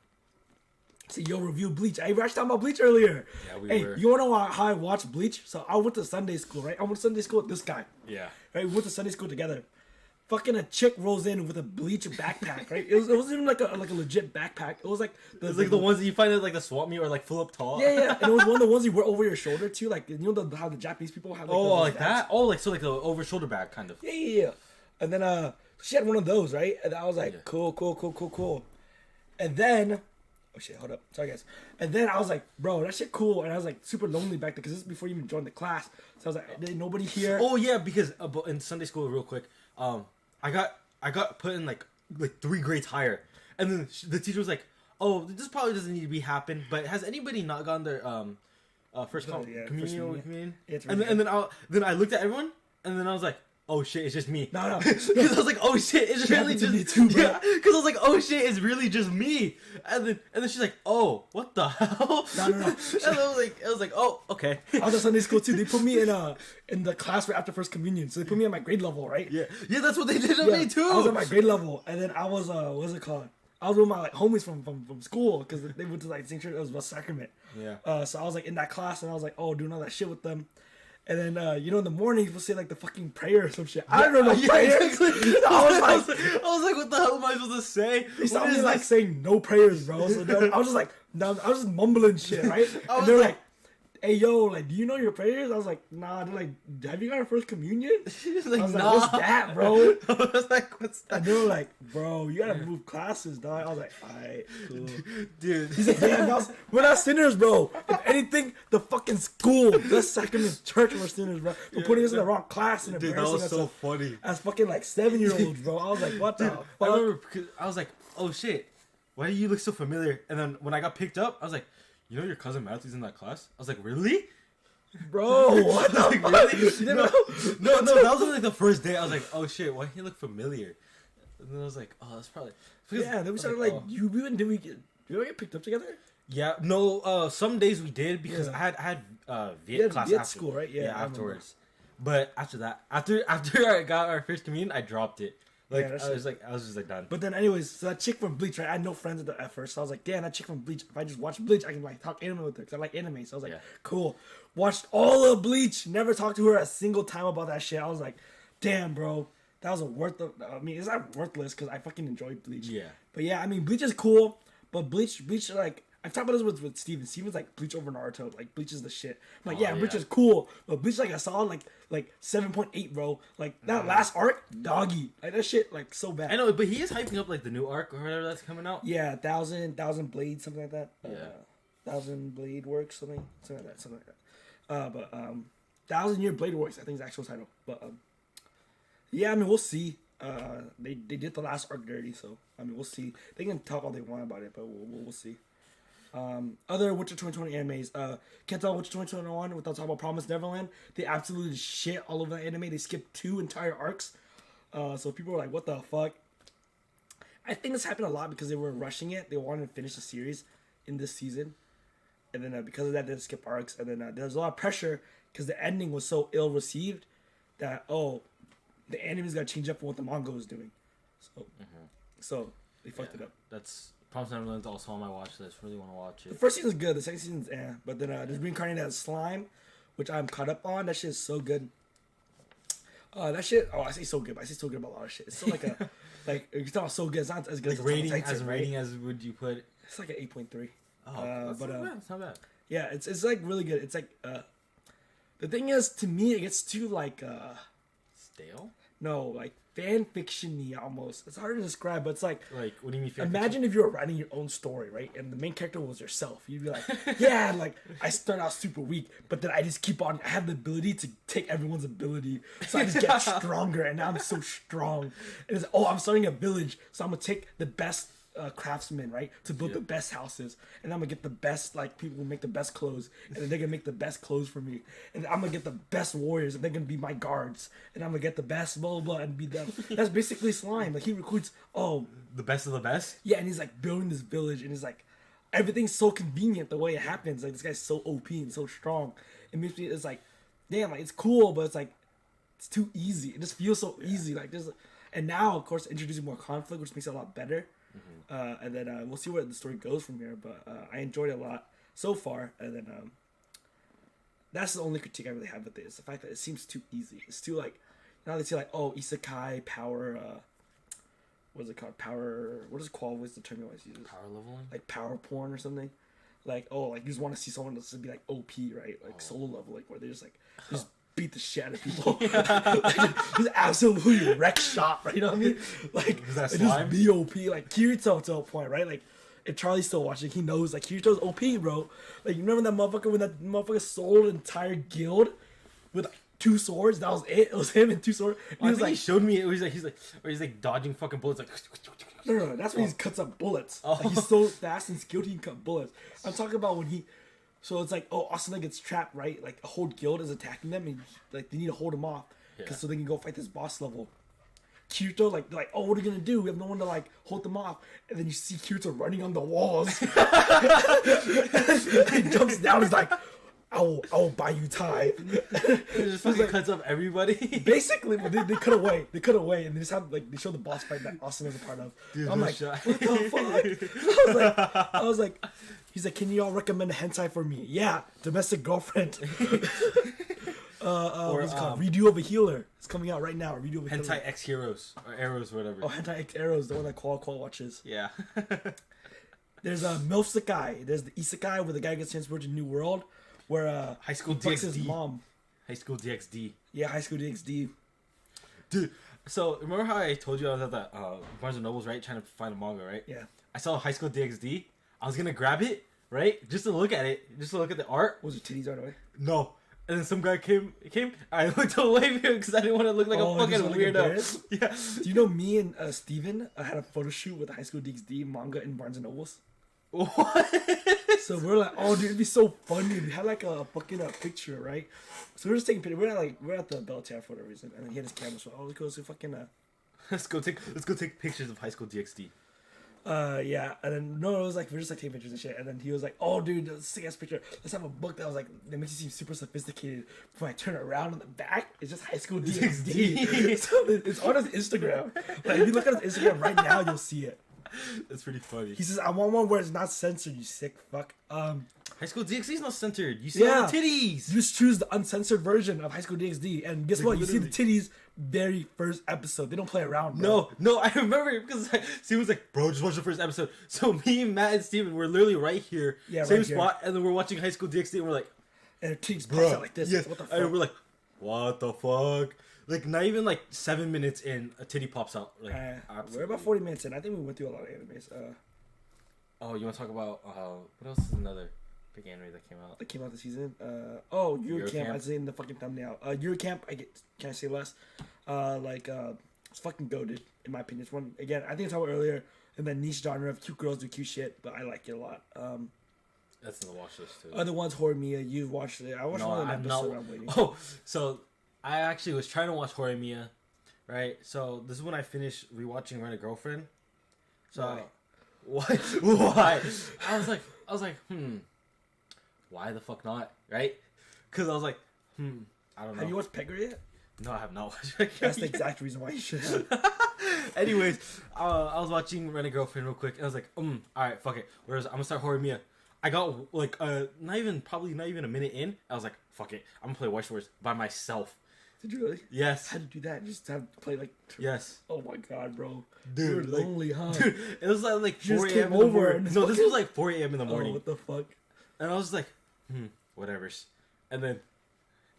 So, yo, review Bleach. I actually talking about Bleach earlier. Yeah, we hey, were. You wanna know how I watched Bleach? So I went to Sunday school, right? I went to Sunday school with this guy. Yeah. Right? We went to Sunday school together. Fucking a chick rolls in with a Bleach backpack, right? It wasn't even like a legit backpack. It was like the ones that you find at like the swap meet or like full up tall. Yeah. And it was one of the ones you wear over your shoulder too, like, you know how the Japanese people have. Like, like that. Oh, like, so like the over shoulder bag kind of. Yeah. And then she had one of those, right? And I was like, cool. And then, oh shit, hold up, sorry guys. And then I was like, bro, that shit cool. And I was like super lonely back then because this is before you even joined the class. So I was like, there's nobody here. Oh yeah, because in Sunday school, real quick, I got put in like 3 grades higher, and then the teacher was like, "Oh, this probably doesn't need to be happen, but has anybody not gotten their first Yeah, communion. first communion. communion. It's And really then I looked at everyone, and then I was like, oh shit, it's just me. No. Because I was like, oh shit, it's really happened to just me too, bro. Yeah, because I was like, oh shit, it's really just me. And then she's like, oh, what the hell? No. And I was like, oh, okay. I was at Sunday school too. They put me in the class right after first communion. So they put me at my grade level, right? Yeah, that's what they did to me too. I was at my grade level, and then I was what's it called? I was with my like homies from school because they went to like St. Church. It was West Sacrament. Yeah. So I was like in that class, and I was like, oh, doing all that shit with them. And then in the morning people say like the fucking prayer or some shit. I don't know prayer. Exactly. I was like, what the hell am I supposed to say? They stopped me like saying no prayers, bro. So then I was just like, no, I was just mumbling shit, right? And they're like, hey yo, like, do you know your prayers? I was like, nah. They're like, have you got a first communion? Like, I was nah. like, what's that, bro? I was like, what's that? And they were like, bro, you gotta move classes, dog. I was like, alright, cool. Dude. He's like, damn, we're not sinners, bro. If anything, the fucking school, the Sacrament Church, we're sinners, bro. For putting us in the wrong class and Dude, that embarrassing was us so funny. as fucking like 7-year-olds, bro. I was like, what the fuck? I remember, cause I was like, oh shit, why do you look so familiar? And then when I got picked up, I was like, you know your cousin Matthew's in that class? I was like, really? Bro, what the Like, fuck? really? No, that was like the first day. I was like, oh shit, why do you look familiar? And then I was like, oh, that's probably. Yeah, then we started like, did we get picked up together? Yeah, no. Some days we did because I had Viet class Viet after school, right? Yeah, I afterwards. But after that, after I got our first communion, I dropped it. Like Yeah, I was just like done. But then, anyways, so that chick from Bleach, right? I had no friends at first, so I was like, damn, that chick from Bleach. If I just watch Bleach, I can like talk anime with her because I like anime. So I was like, cool. Watched all of Bleach. Never talked to her a single time about that shit. I was like, damn, bro, that was I mean, it's not worthless because I fucking enjoyed Bleach. Yeah. But yeah, I mean, Bleach is cool, but Bleach like. I've talked about this with Steven. Steven's like Bleach over Naruto. Like Bleach is the shit. I'm like, Bleach is cool, but Bleach like I saw like 7.8, bro. Like that last arc, doggy. Like that shit, like so bad. I know, but he is hyping up like the new arc or whatever that's coming out. Yeah, thousand blades, something like that. Yeah. 1,000 blade works, something like that. But 1,000-year blade works, I think is the actual title. But yeah, I mean we'll see. They did the last arc dirty, so I mean we'll see. They can talk all they want about it, but we'll see. Other Winter 2020 animes, can't tell Winter 2021 without talking about Promised Neverland. They absolutely shit all over that anime. They skipped 2 entire arcs. So people were like, what the fuck? I think this happened a lot because they were rushing it. They wanted to finish the series in this season. And then because of that, they skip arcs. And then there's a lot of pressure because the ending was so ill received that, the anime's got to change up from what the manga was doing. So they fucked it up. That's Promised Neverland's also on my watch list. Really want to watch The it. first season's good. The second season's But then there's Reincarnated as Slime, which I'm caught up on. That shit is so good. That shit. Oh, I say so good, but I say so good about a lot of shit. It's still like a like you're talking about so good. It's not as good Like as rating Attack on as Titan, rating as would you put? It's like an 8.3. Oh, that's not bad. It's not bad. Yeah, it's like really good. It's like the thing is, to me, it gets too like Stale. no, like fan fiction-y almost. It's hard to describe, but it's like Like, what do you mean? imagine if you were writing your own story, right? And the main character was yourself. You'd be like, yeah, like I start out super weak, but then I just keep on. I have the ability to take everyone's ability, so I just get stronger, and now I'm so strong. And it's I'm starting a village, so I'm gonna take the best craftsmen, right, to build the best houses, and I'm gonna get the best like people who make the best clothes, and then they're gonna make the best clothes for me, and I'm gonna get the best warriors, and they're gonna be my guards, and I'm gonna get the best blah blah, blah and be them. That's basically Slime. Like he recruits the best of the best. yeah, and he's like building this village, and he's like everything's so convenient the way it happens. Like this guy's so OP and so strong. It makes me it's like damn, like it's cool, but it's like it's too easy. It just feels so easy. Like there's and now of course introducing more conflict, which makes it a lot better. And then we'll see where the story goes from here. But I enjoyed it a lot so far. And then that's the only critique I really have with it is the fact that it seems too easy. It's too like now they say like isekai power. What is it called? Power. What is Qual? What's the term you always use? Power leveling. Like power porn or something. Like like you just want to see someone that's be like OP, right? Like solo level, like where they just like just beat the shit out of people. Like, just absolutely wreck shop, right? You know what I mean? Like Is that just Slime? be OP, like Kirito to a point, right? Like if Charlie's still watching, he knows like Kirito's OP, bro. Like you remember that motherfucker when that motherfucker sold an entire guild with like 2 swords? That was it. It was him and 2 swords. And I he was think like, he showed me. It was like he's like dodging fucking bullets. Like no, that's when he cuts up bullets. Like, he's so fast and skilled he can cut bullets. I'm talking about when he So it's like, oh, Asuna gets trapped, right? Like a whole guild is attacking them, and like they need to hold him off, so they can go fight this boss level. Kirito, like, they're like, oh, what are we gonna do? We have no one to like hold them off, and then you see Kirito running on the walls. He jumps down. He's like, I will buy you time. It just fucking cuts up everybody. Basically, but they cut away. They cut away, and they just have like they show the boss fight that Austin is a part of. Dude, I'm like, what the fuck? I was like, he's like, can you all recommend a hentai for me? Yeah, domestic girlfriend. What's it called? Redo of a Healer. It's coming out right now. Redo of a Healer. Hentai X Heroes or Arrows, or whatever. Oh, Hentai X Arrows, the one that Qual watches. Yeah. There's a Milfsekai. There's the Isekai where the guy gets transported to a new world, where High School he fucks DxD. his mom. High School DxD. Yeah, High School DxD. Dude, so remember how I told you I was at that Barnes and Nobles, right, trying to find a manga, right? Yeah. I saw High School DxD. I was gonna grab it, right, just to look at it, just to look at the art. Was your titties right away? No. And then some guy came. I looked away because I didn't want to look like a fucking weirdo. Yeah. Do you know me and Steven had a photo shoot with the High School DxD manga in Barnes and Nobles? What? So we're like, oh, dude, it'd be so funny. We had like a fucking picture, right? So we're just taking pictures. We're at the Belltower for whatever reason, and then he had his camera. So let's go to fucking Let's go take pictures of High School DxD. Yeah, and then no, it was like we're just like taking pictures and shit, and then he was like, "Oh, dude, that's a sick ass picture. Let's have a book that was like that makes you seem super sophisticated." When I turn around on the back, it's just High School DxD. So it's on his Instagram. Like if you look at his Instagram right now, you'll see it. That's pretty funny. He says, "I want one where it's not censored. You sick fuck." High School DxD is not censored. You see all the titties. You just choose the uncensored version of High School DxD, and guess what? You see the titties very first episode. They don't play around, bro. No, I remember because Steven was like, bro, just watch the first episode. So me, Matt, and Steven were literally right here, same right spot, and then we're watching High School DxD, and we're like, and her titties pops out like this. Yes. What the fuck? And we're like, what the fuck? Like, not even like 7 minutes in, a titty pops out. Like, we're about 40 minutes in. I think we went through a lot of animes. Oh, you want to talk about what else is another big anime that came out? That came out this season. Eurocamp. Eurocamp. I say in the fucking thumbnail. Eurocamp. Can't say less. It's fucking goated in my opinion. It's one again. I think I talked about earlier in that niche genre of cute girls do cute shit, but I like it a lot. That's in the watch list too. Other ones, Horror Mia. You've watched it. I watched one episode. I'm waiting. Oh, so I actually was trying to watch Horror Mia, right? So this is when I finished rewatching Rent a Girlfriend. So why? Why? I was like, why the fuck not? Right? Because I was like, I don't know. Have you watched Pegger yet? No, I have not watched Pegger. That's the exact reason why you should have. Anyways, I was watching Rent a Girlfriend real quick, and I was like, all right, fuck it. Whereas I'm gonna start Horror Mia. I got like not even a minute in. I was like, fuck it. I'm gonna play Watch Wars by myself. Did you really? Yes. How did you do that? Just have to play like. Yes. Oh my god, bro. Dude, you're lonely, huh? Dude, it was like 4 just a.m. came in the over morning. and No, this was like 4 a.m. in the morning. Oh, what the fuck? And I was like, whatever's. And then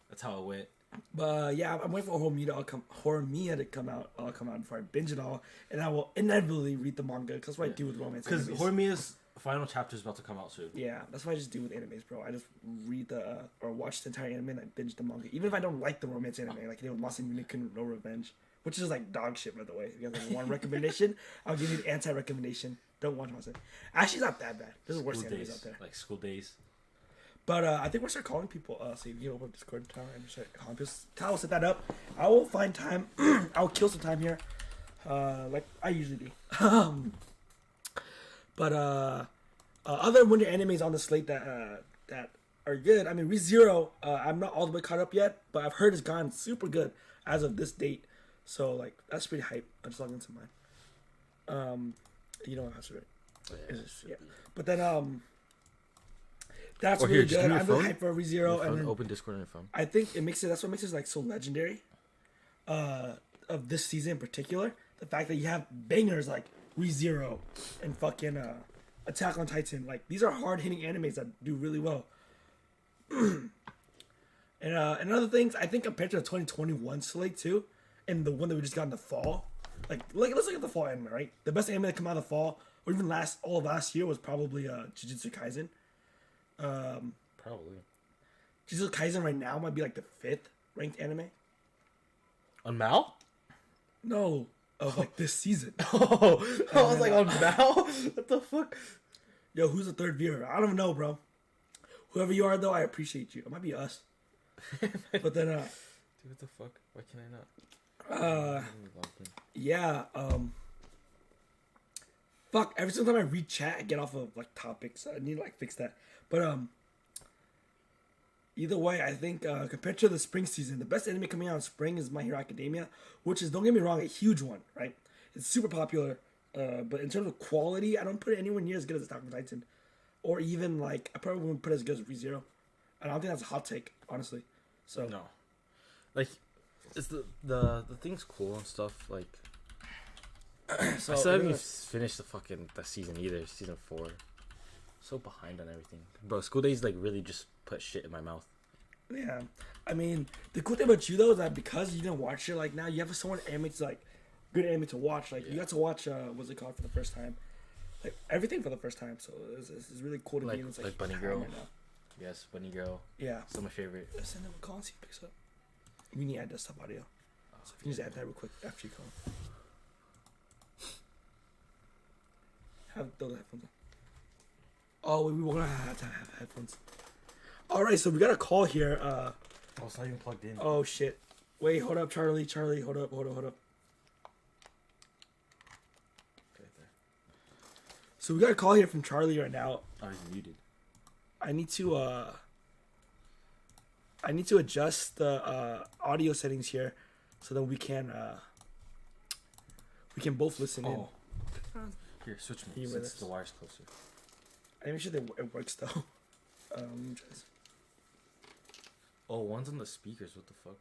that's how it went. But yeah, I'm waiting for Horror Mia to come out. I'll come out before I binge it all, and I will inevitably read the manga. Cause that's what I do with romance. Because animes. Horror Mia's final chapter is about to come out soon. Yeah, that's what I just do with animes, bro. I just read or watch the entire anime and I binge the manga. Even if I don't like the romance anime, like they with Masen Unicorn No Revenge, which is like dog shit, by the way. If you guys have one recommendation, I'll give you the anti-recommendation. Don't watch Masen. Actually, it's not that bad. There's worse animes out there. Like School Days. But I think we'll start calling people. So you can open up Discord tower and start calling people. I'll set that up. I will find time. I'll kill some time here, like I usually do. But other winter animes on the slate that are good. I mean, ReZero. I'm not all the way caught up yet, but I've heard it's gone super good as of this date. So like that's pretty hype. I just logged into mine. You know what that's right. Yeah. But then that's really good. I'm really hyped for ReZero, and then open Discord on your phone. I think it makes it. That's what makes it like so legendary. Of this season in particular, the fact that you have bangers like ReZero and fucking Attack on Titan. Like these are hard hitting animes that do really well. And other things, I think compared to the 2021 slate too, and the one that we just got in the fall, like let's look at the fall anime, right? The best anime that came out of the fall, or even all of last year, was probably Jujutsu Kaisen. Probably. Jujutsu Kaisen right now might be like the 5th ranked anime. On Mal? No, of like this season. Oh, I was like, on Mal? What the fuck? Yo, who's the third viewer? I don't know, bro. Whoever you are, though, I appreciate you. It might be us. But then, Dude, what the fuck? Why can I not? yeah, fuck, every single time I read chat, I get off of, like, topics. I need to, like, fix that. But, either way, I think, compared to the spring season, the best anime coming out in spring is My Hero Academia, which is, don't get me wrong, a huge one, right? It's super popular. But in terms of quality, I don't put it anywhere near as good as Attack on Titan. Or even, like, I probably wouldn't put it as good as ReZero. I don't think that's a hot take, honestly. So No. Like, it's the thing's cool and stuff, like... So I still haven't finished the season either, season 4. So behind on everything. Bro, school days, like, really just put shit in my mouth. Yeah. I mean, the cool thing about you, though, is that because you didn't watch it, like, now you have someone anime to, like, good anime to watch. Like, you got to watch, what's it called, for the first time. Like, everything for the first time. So it's really cool to Like, me. It's like Bunny Girl. right now. Yes, Bunny Girl. Yeah. Still my favorite. Let's send him a call and see if he picks up. We need to add desktop audio. So if you just add that real quick after you call. Have those headphones on. Oh, wait, we won't have to have headphones. Alright, so we got a call here. Oh, it's not even plugged in. Oh, shit. Wait, hold up, Charlie. Charlie, hold up. Right there. So we got a call here from Charlie right now. Oh, he's muted. I need to adjust the audio settings here so that we can both listen in. Here, switch You me with since us? the wire's closer. I make sure that it works though. Let me try this. Oh, one's on the speakers. What the fuck?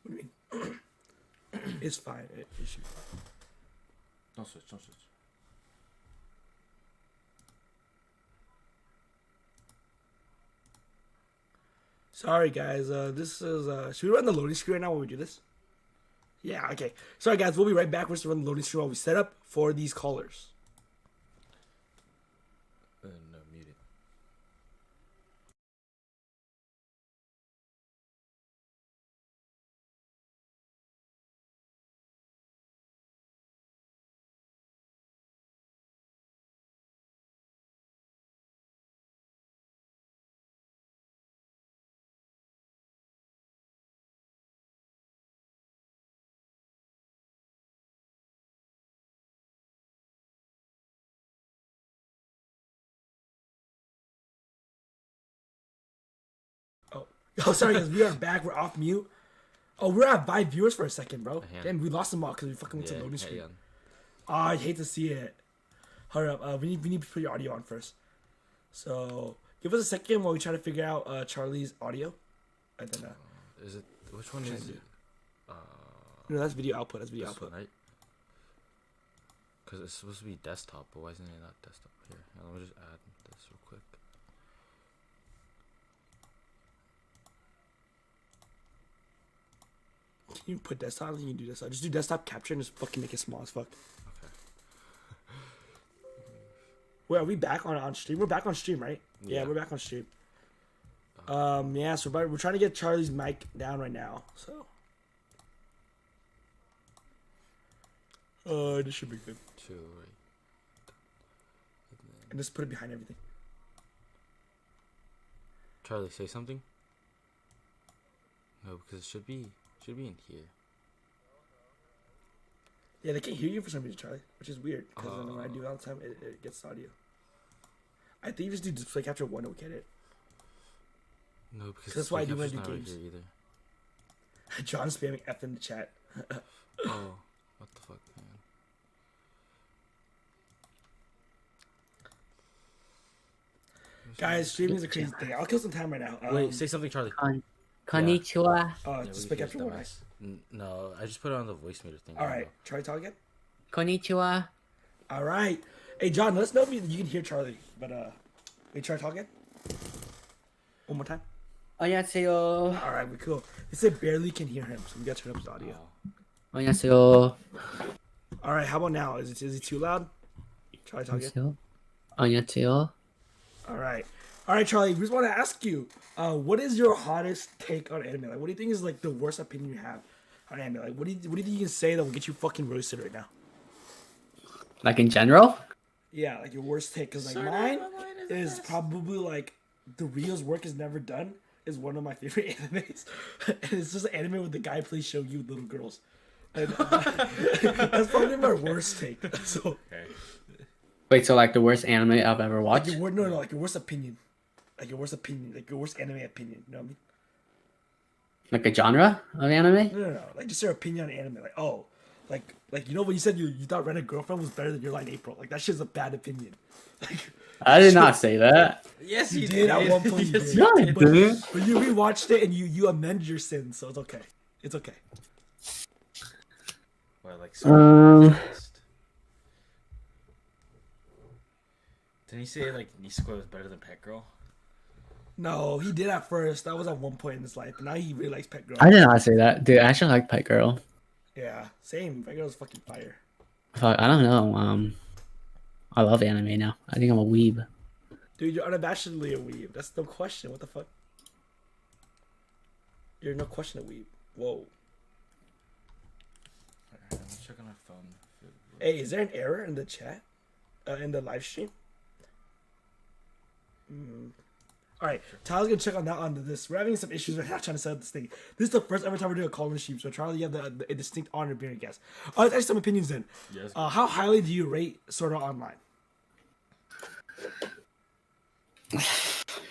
What do you mean? It's fine. It should be fine. Don't switch. Sorry guys, this is should we run the loading screen right now when we do this? Yeah, okay. Sorry guys, we'll be right back. We're just run the loading screen while we set up for these callers. No, muted. Oh, sorry guys, we are back. We're off mute. Oh, we're at 5 viewers for a second, bro. Yeah. Damn, we lost them all because we fucking went to the loading screen. Yeah. Oh, I hate to see it. Hurry up. We need to put your audio on first. So give us a second while we try to figure out Charlie's audio, and then Is it? Which one is it? no, that's video output. That's video This output. one, right? Because it's supposed to be desktop, but why isn't it not desktop? Here, let me just add this real quick. Can you put desktop? You can do desktop. Just do desktop capture and just fucking make it small as fuck. Okay. Wait, are we back on stream? We're back on stream, right? Yeah, Yeah. we're back on stream. Yeah, so we're trying to get Charlie's mic down right now, so. This should be good. Two, right? And just put it behind everything. Charlie, say something. No, because it should be in here. Yeah, they can't hear you for some reason, Charlie, which is weird. Because when I do it all the time, it gets audio. I think you just do display capture 1 to get it. No, because That's why I do want to do not right games. here either. John spamming F in the chat. Oh, what the fuck, man? Guys, streaming is a crazy thing. I'll kill some time right now. Wait, say something, Charlie. Konnichiwa. Yeah, display we capture hear 1. dumbass. No, I just put it on the voice meter thing. All right, Charlie, talk again. Konnichiwa. All right. Hey, John, let us know if you can hear Charlie. But, wait, Charlie, talk again. One more time. 안녕하세요. All right, we're cool. They said barely can hear him, so we got to turn up his audio. 안녕하세요. All right, how about now? Is he too loud? Charlie, talk again. 안녕하세요. All right. All right, Charlie, we just want to ask you, what is your hottest take on anime? Like, what do you think is, like, the worst opinion you have on anime? Like, what do you think you can say that will get you fucking roasted right now? Like in general? Yeah, like, your worst take. Because, like, mine is probably, like, the Rio's work is never done is one of my favorite animes, and it's just an anime where the guy plays shogi with little girls, and that's probably my worst take. So Okay. Wait, so like the worst anime I've ever like watched? like your worst opinion, like your worst anime opinion. You know what I mean? Like a genre of anime? No, like just your opinion on anime. Like like you know when you said you thought Rent a Girlfriend was better than Your Lie in April. Like that shit's a bad opinion. Like I did not say that. Yes, you did at one point. You Yes, did. No, I did. didn't. But you rewatched it and you amend your sins, so it's okay. It's okay. What, like, Um, didn't he say like Niseko was better than Pet Girl? No, he did at first. That was at one point in his life, but now he really likes Pet Girl. I did not say that. Dude, I actually like Pet Girl. Yeah, same. Pet Girl's fucking fire. Fuck, I don't know. I love anime now. I think I'm a weeb. Dude, you're unabashedly a weeb. That's no question. What the fuck? You're no question a weeb. Whoa. Alright, I'm checking my phone. Hey, is there an error in the chat? In the live stream? Alright, Tyler's gonna check on that on this. We're having some issues right now trying to set up this thing. This is the first ever time we're doing a call in stream, so Charlie, you have a distinct honor of being a guest. Let's ask some opinions then. Yes. How highly do you rate Sword Art Online?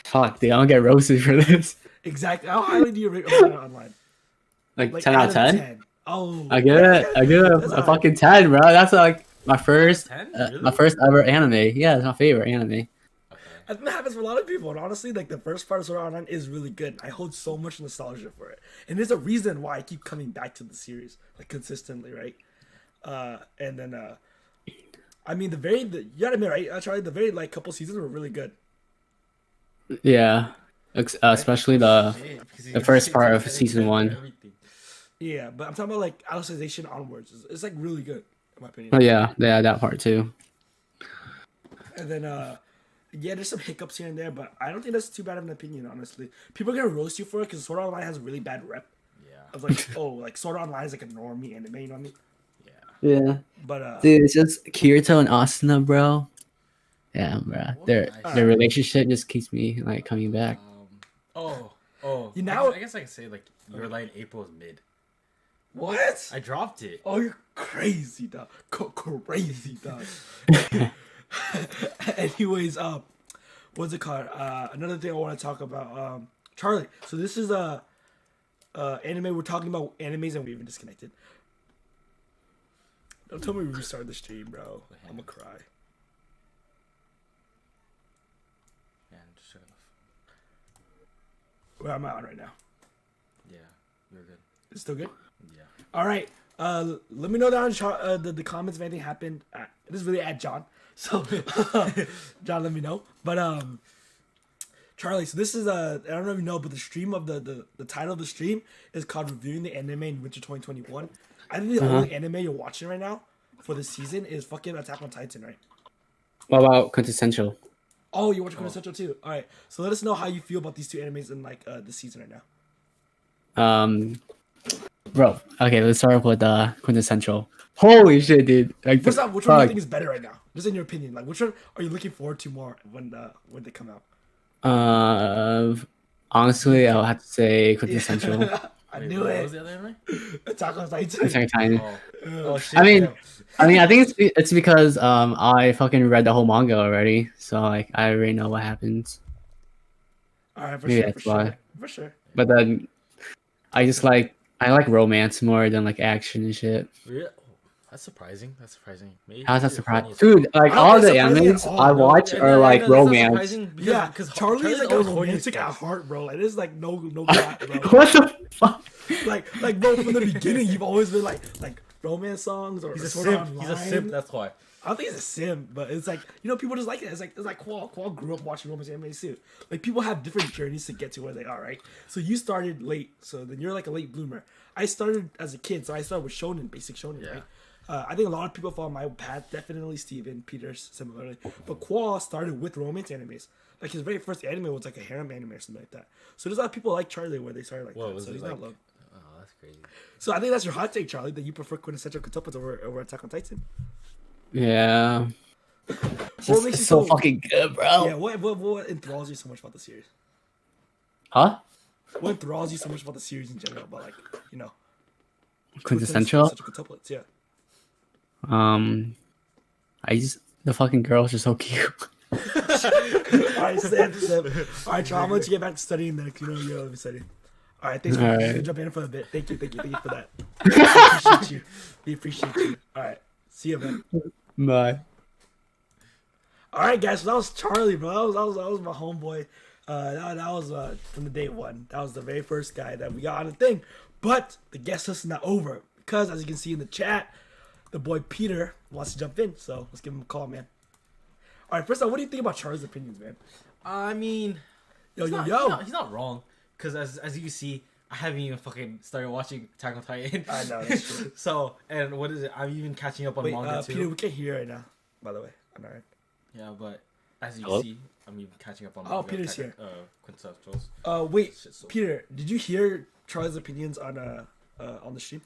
Fuck, dude, I don't get roasted for this. Exactly. How highly do you rate Sword Art Online? Like 10 out of 10? Oh, I give it That's a high. fucking 10, bro. That's like my first 10? my Really? first ever anime. Yeah, it's my favorite anime. Okay. I think that happens for a lot of people, and honestly, like the first part of Sword Art Online is really good. I hold so much nostalgia for it, and there's a reason why I keep coming back to the series like consistently, right? And then, I mean, you gotta admit, right? Charlie, the very like couple seasons were really good. Yeah. Especially the Shit, because the first part of he's season one. everything. Yeah, but I'm talking about like Alicization onwards. It's like really good, in my opinion. Oh yeah, that part too. And then, yeah, there's some hiccups here and there, but I don't think that's too bad of an opinion, honestly. People are gonna roast you for it because Sword Art Online has a really bad rep Yeah. of like, oh, like Sword Art Online is like a normie anime, you know what I mean? Yeah. Yeah. But Dude, it's just Kirito and Asuna, bro. Yeah, bro. Their Nice. their relationship just keeps me like coming back. Oh. You know- I guess I could say like Your Lie in April is mid. what? I dropped it. Oh, you're crazy, dog. Crazy, dog. Anyways, what's it called? Another thing I want to talk about, Charlie. So this is anime. We're talking about animes, and we even disconnected. Don't tell me we restart the stream, bro. I'm gonna cry. Yeah, I'm just checking the Where am I on right now? Yeah, you're good. It's still good. Yeah. All right. Let me know down in the comments if anything happened. This is really at John. So, John, let me know. But Charlie, so this is I don't know if you know, but the stream of the title of the stream is called Reviewing the Anime in Winter 2021. I think the only anime you're watching right now for the season is fucking Attack on Titan, right? What about Quintessential? Oh, you're watching Quintessential too. All right. So let us know how you feel about these two animes in like the season right now. Bro. Okay, let's start with Quintessential. Holy shit, dude! Like, Which one do you think is better right now? Just in your opinion, like which one are you looking forward to more when they come out? Honestly, I'll have to say Quintessential. I Wait, knew what it. was the other anime? Attack on Titan. Attack on Titan. Oh shit. I mean, yeah. I think it's because I fucking read the whole manga already, so like I already know what happens. All right, for Yeah, sure, that's why. for sure. But then I like romance more than like action and shit. Really? Oh, that's surprising. Maybe How's that you're surprising, funny as dude? Like I don't all think the it's surprising animes at all. I No, watch Yeah, are I like know that's not romance. surprising because- Yeah, because Charlie's like always horny as romantic at fuck. heart, bro. Like there's like no crap, bro. What the fuck? like bro, from the beginning, you've always been like romance songs or He's a Sword Art simp. He's a Online. simp. That's why. I don't think he's a sim, but it's like people just like it. It's like Qual grew up watching romance anime too. Like people have different journeys to get to where they are, right? So you started late, so then you're like a late bloomer. I started as a kid, so I started with shonen, basic shonen, Yeah. right? I think a lot of people follow my path. Definitely Steven, Peters, similarly. But Qual started with romance animes. Like his very first anime was like a harem anime or something like that. So there's a lot of people like Charlie where they started like What that. was So it he's like? not alone. Oh, that's crazy. So I think that's your hot take, Charlie, that you prefer quintessential quintuplets over Attack on Titan. Yeah. It's, What just, makes it's you so so- fucking good, bro. Yeah, what enthralls you so much about the series? Huh? What enthralls you so much about the series in general? About like, you know, Quintessential. such a quintuplets, yeah. I just the fucking girls are so cute. All right, Sam. All right, John, I'm gonna let you get back to studying next. You know, you're gonna be studying. All right, thanks for All right. jumping in for a bit. Thank you for that. I appreciate you. We appreciate you. All right, see you, man. Bye. All right, guys. So that was Charlie, bro. That was my homeboy. That was from the day one. That was the very first guy that we got on the thing. But the guest list is not over because, as you can see in the chat, the boy Peter wants to jump in. So let's give him a call, man. All right, first off, what do you think about Charlie's opinions, man? I mean, Yo. he's not wrong. Because as you can see, I haven't even fucking started watching Attack on Titan. I know, that's true. So, and what is it? I'm even catching up on Wait, manga too. Peter, we can't hear you right now. By the way, I'm alright. Yeah, but as you Hello? see, I'm even catching up on Oh, Peter's Attack- here. Quintessentials. Wait, Shit, so- Peter, did you hear Charlie's opinions on the stream?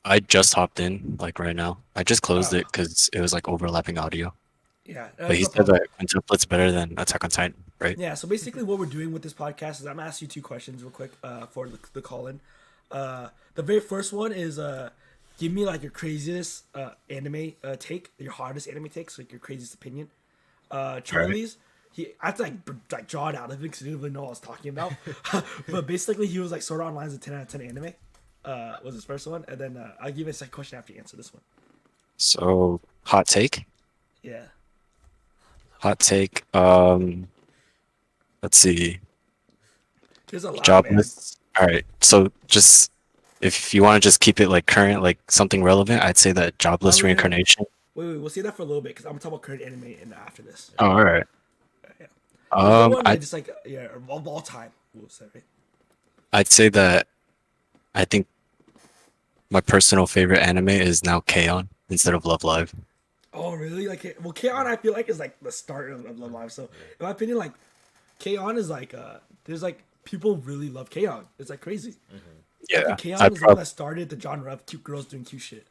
I just hopped in like right now. I just closed Oh. it because it was like overlapping audio. Yeah, But he no said problem. that quintuplet's better than Attack on Titan, right? Yeah, so basically what we're doing with this podcast is I'm gonna ask you two questions real quick for the call in. The very first one is give me like your craziest anime take, your hardest anime takes, like your craziest opinion. Charlie's, I have to like draw it out of it because I didn't really know what I was talking about. But basically he was like sort of on lines of 10 out of 10 anime. Was his first one, and then I'll give you a second question after you answer this one. So hot take. Yeah. Hot take. Let's see. There's a lot, man. Jobless. All right. So just if you want to just keep it like current, like something relevant, I'd say that jobless Oh, yeah. reincarnation. Wait, we'll see that for a little bit because I'm gonna talk about current anime and after this. Oh, all right. Yeah. The one, I like, just like of all time, we'll say, right? I'd say that I think my personal favorite anime is now K-On! Instead of Love Live. Oh, really? Like, well, K-On! I feel like is like the start of Love Live. So, in my opinion, like K-On! Is like there's like people really love K-On! It's like crazy. I Yeah, think K-On! I is the one that started the genre of cute girls doing cute shit.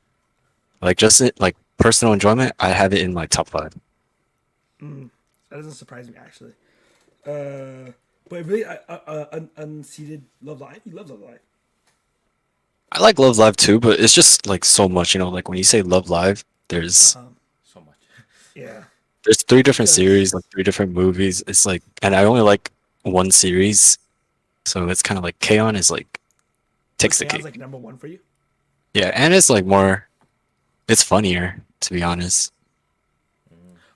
like just like personal enjoyment. I have it in my top 5. That doesn't surprise me actually. But really, unseated Love Live. You love Love Live. I like Love Live too, but it's just like so much, you know. Like when you say Love Live, there's So much. Yeah. 3 different Because- series, like 3 different movies. It's like, and I only like one series, so it's kind of like K-On! Is like takes the K-On's cake. like number one for you. Yeah, and it's like more, it's funnier to be honest.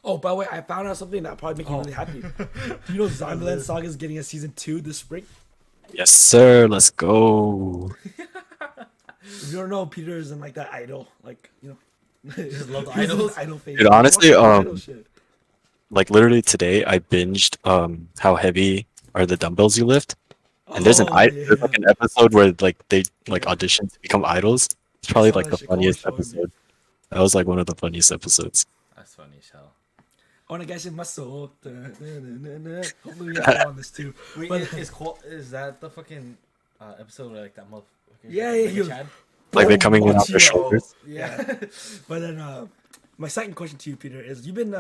Oh, by the way, I found out something that probably make you really happy. Do you know Zombieland Saga is getting a season 2 this spring? Yes, sir. Let's go. If you don't know, Peter isn't like that idol, like Just love the he's in idols. idol phase. Dude, honestly, Watch the idol shit. Like literally today, I binged how heavy are the dumbbells you lift. And there's Oh, there's like an episode where like they like audition to become idols. It's probably saw like that the shit. Go on, funniest show me. episode. That was like one of the funniest episodes. That's funny as hell. I wanna get in my soul. Hopefully we have on this too. Wait, But- is that the fucking episode where like that motherfucker? Yeah, like, he was- Chad? Like they're Boom, coming in off their Boccio. shoulders. Yeah. But then my second question to you, Peter, is you've been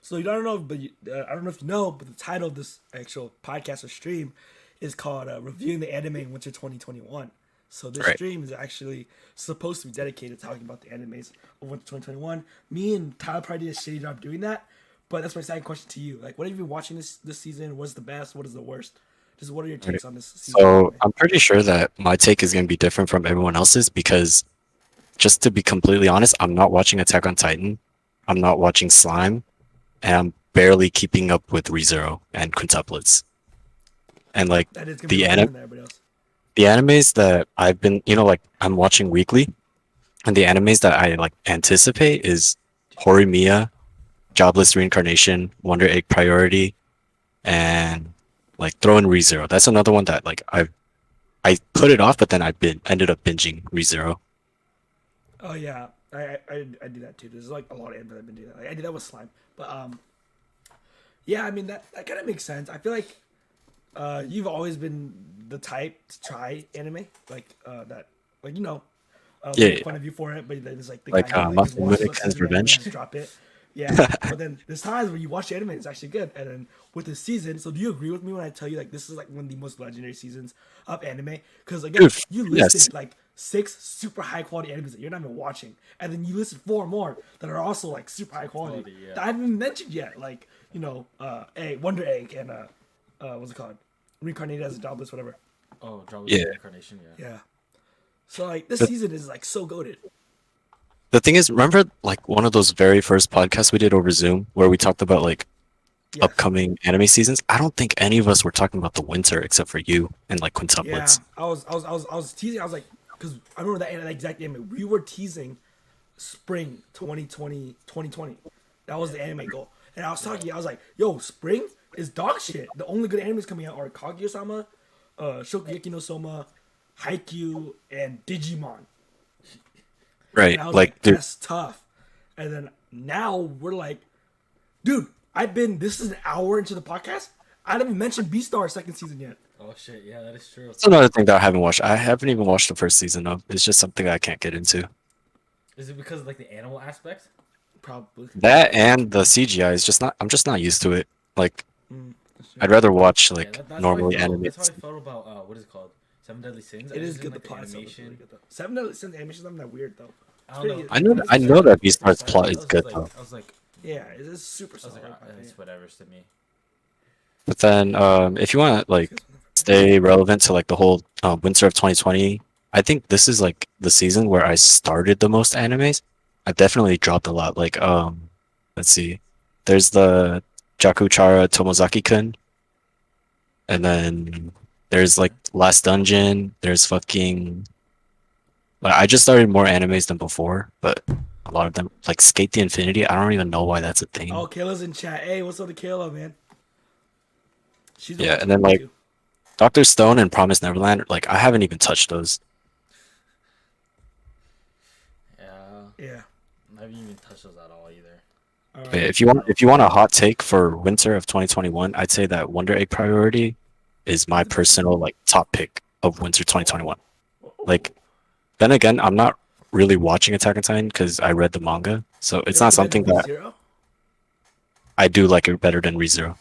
so you don't know, but I don't know if you know, but the title of this actual podcast or stream is called "Reviewing the Anime in Winter 2021." So this Right. stream is actually supposed to be dedicated to talking about the animes of Winter 2021. Me and Tyler probably did a shitty job doing that, but that's my second question to you. Like, what have you been watching this season? What's the best? What is the worst? Just what are your takes on this season? So I'm pretty sure that my take is gonna be different from everyone else's because, just to be completely honest, I'm not watching Attack on Titan. I'm not watching Slime, and I'm barely keeping up with ReZero and quintuplets. And like That is gonna the be anime, better than everybody else. the animes that I've been, like I'm watching weekly, and the animes that I like anticipate is Horimiya, Jobless Reincarnation, Wonder Egg Priority, and like throw in ReZero. That's another one that like I put it off, but then ended up binging ReZero. Oh yeah, I do that too. There's like a lot of anime that I've been doing that. Like, I did that with Slime, but yeah, I mean that kind of makes sense. I feel like you've always been the type to try anime, like that, Yeah, make yeah. fun of you for it, but then it's like the Like, guy who, Muscle just watches Mimics every and anime and Revenge. just drop it. Yeah, but then there's times where you watch the anime, it's actually good. And then with the season, so do you agree with me when I tell you like this is like one of the most legendary seasons of anime? Because again, Dude, you yes. listed like 6 super high quality animes that you're not even watching, and then you listed 4 more that are also like super high quality Quality, yeah. that I haven't even mentioned yet. Like Wonder Egg and what's it called? Reincarnated as a Jobless, whatever. Oh, Jobless Yeah. Reincarnation, yeah. Yeah. So like this season is like so goated. The thing is, remember like one of those very first podcasts we did over Zoom where we talked about like Yeah. upcoming anime seasons? I don't think any of us were talking about the winter except for you and like Yeah, quintuplets. I was teasing. I was like, because I remember that exact anime. We were teasing spring 2020. That was the anime goal. And I was talking. I was like, yo, spring is dog shit. The only good animes coming out are Kaguya-sama, Shokugeki no Soma, Haikyuu, and Digimon. Right. And I was Like, like, dude, that's tough. And then now we're like, dude, this is an hour into the podcast. I haven't even mentioned Beastars second season yet. Oh shit, yeah, that is true. that's another thing that I haven't watched. I haven't even watched the first season of. It's just something I can't get into. Is it because of like the animal aspect? Probably. That and the CGI is just not. I'm just not used to it. Like, That's true. I'd rather watch Yeah, like that's normally how I felt, animated. that's how I felt about what is it called? Seven Deadly Sins. It I is just good. didn't The like plot itself is animation. really good though. Seven Deadly Sins animation's not that weird though. I don't know. I know that Beastars plot is good though. I was like, Yeah, it is super I was solid. like, in my opinion. it's whatever to me. But then, if you want to like stay relevant to like the whole winter of 2020, I think this is like the season where I started the most animes. I've definitely dropped a lot. Like, let's see, there's the Jakuchara Tomozaki-kun, and then there's like Last Dungeon. There's fucking. Like, I just started more animes than before, but a lot of them like Skate the Infinity. I don't even know why that's a thing. Oh, Kayla's in chat. Hey, what's up to Kayla, man? She's the Yeah, one and then, talking like, to. Doctor Stone and Promised Neverland. Like, I haven't even touched those. Yeah, Yeah. I haven't even touched those at all either. All But right. if you want a hot take for winter of 2021, I'd say that Wonder Egg Priority is my personal like top pick of winter 2021. Like, then again, I'm not really watching Attack on Titan because I read the manga, so it's not something that Zero? I do like it better than ReZero.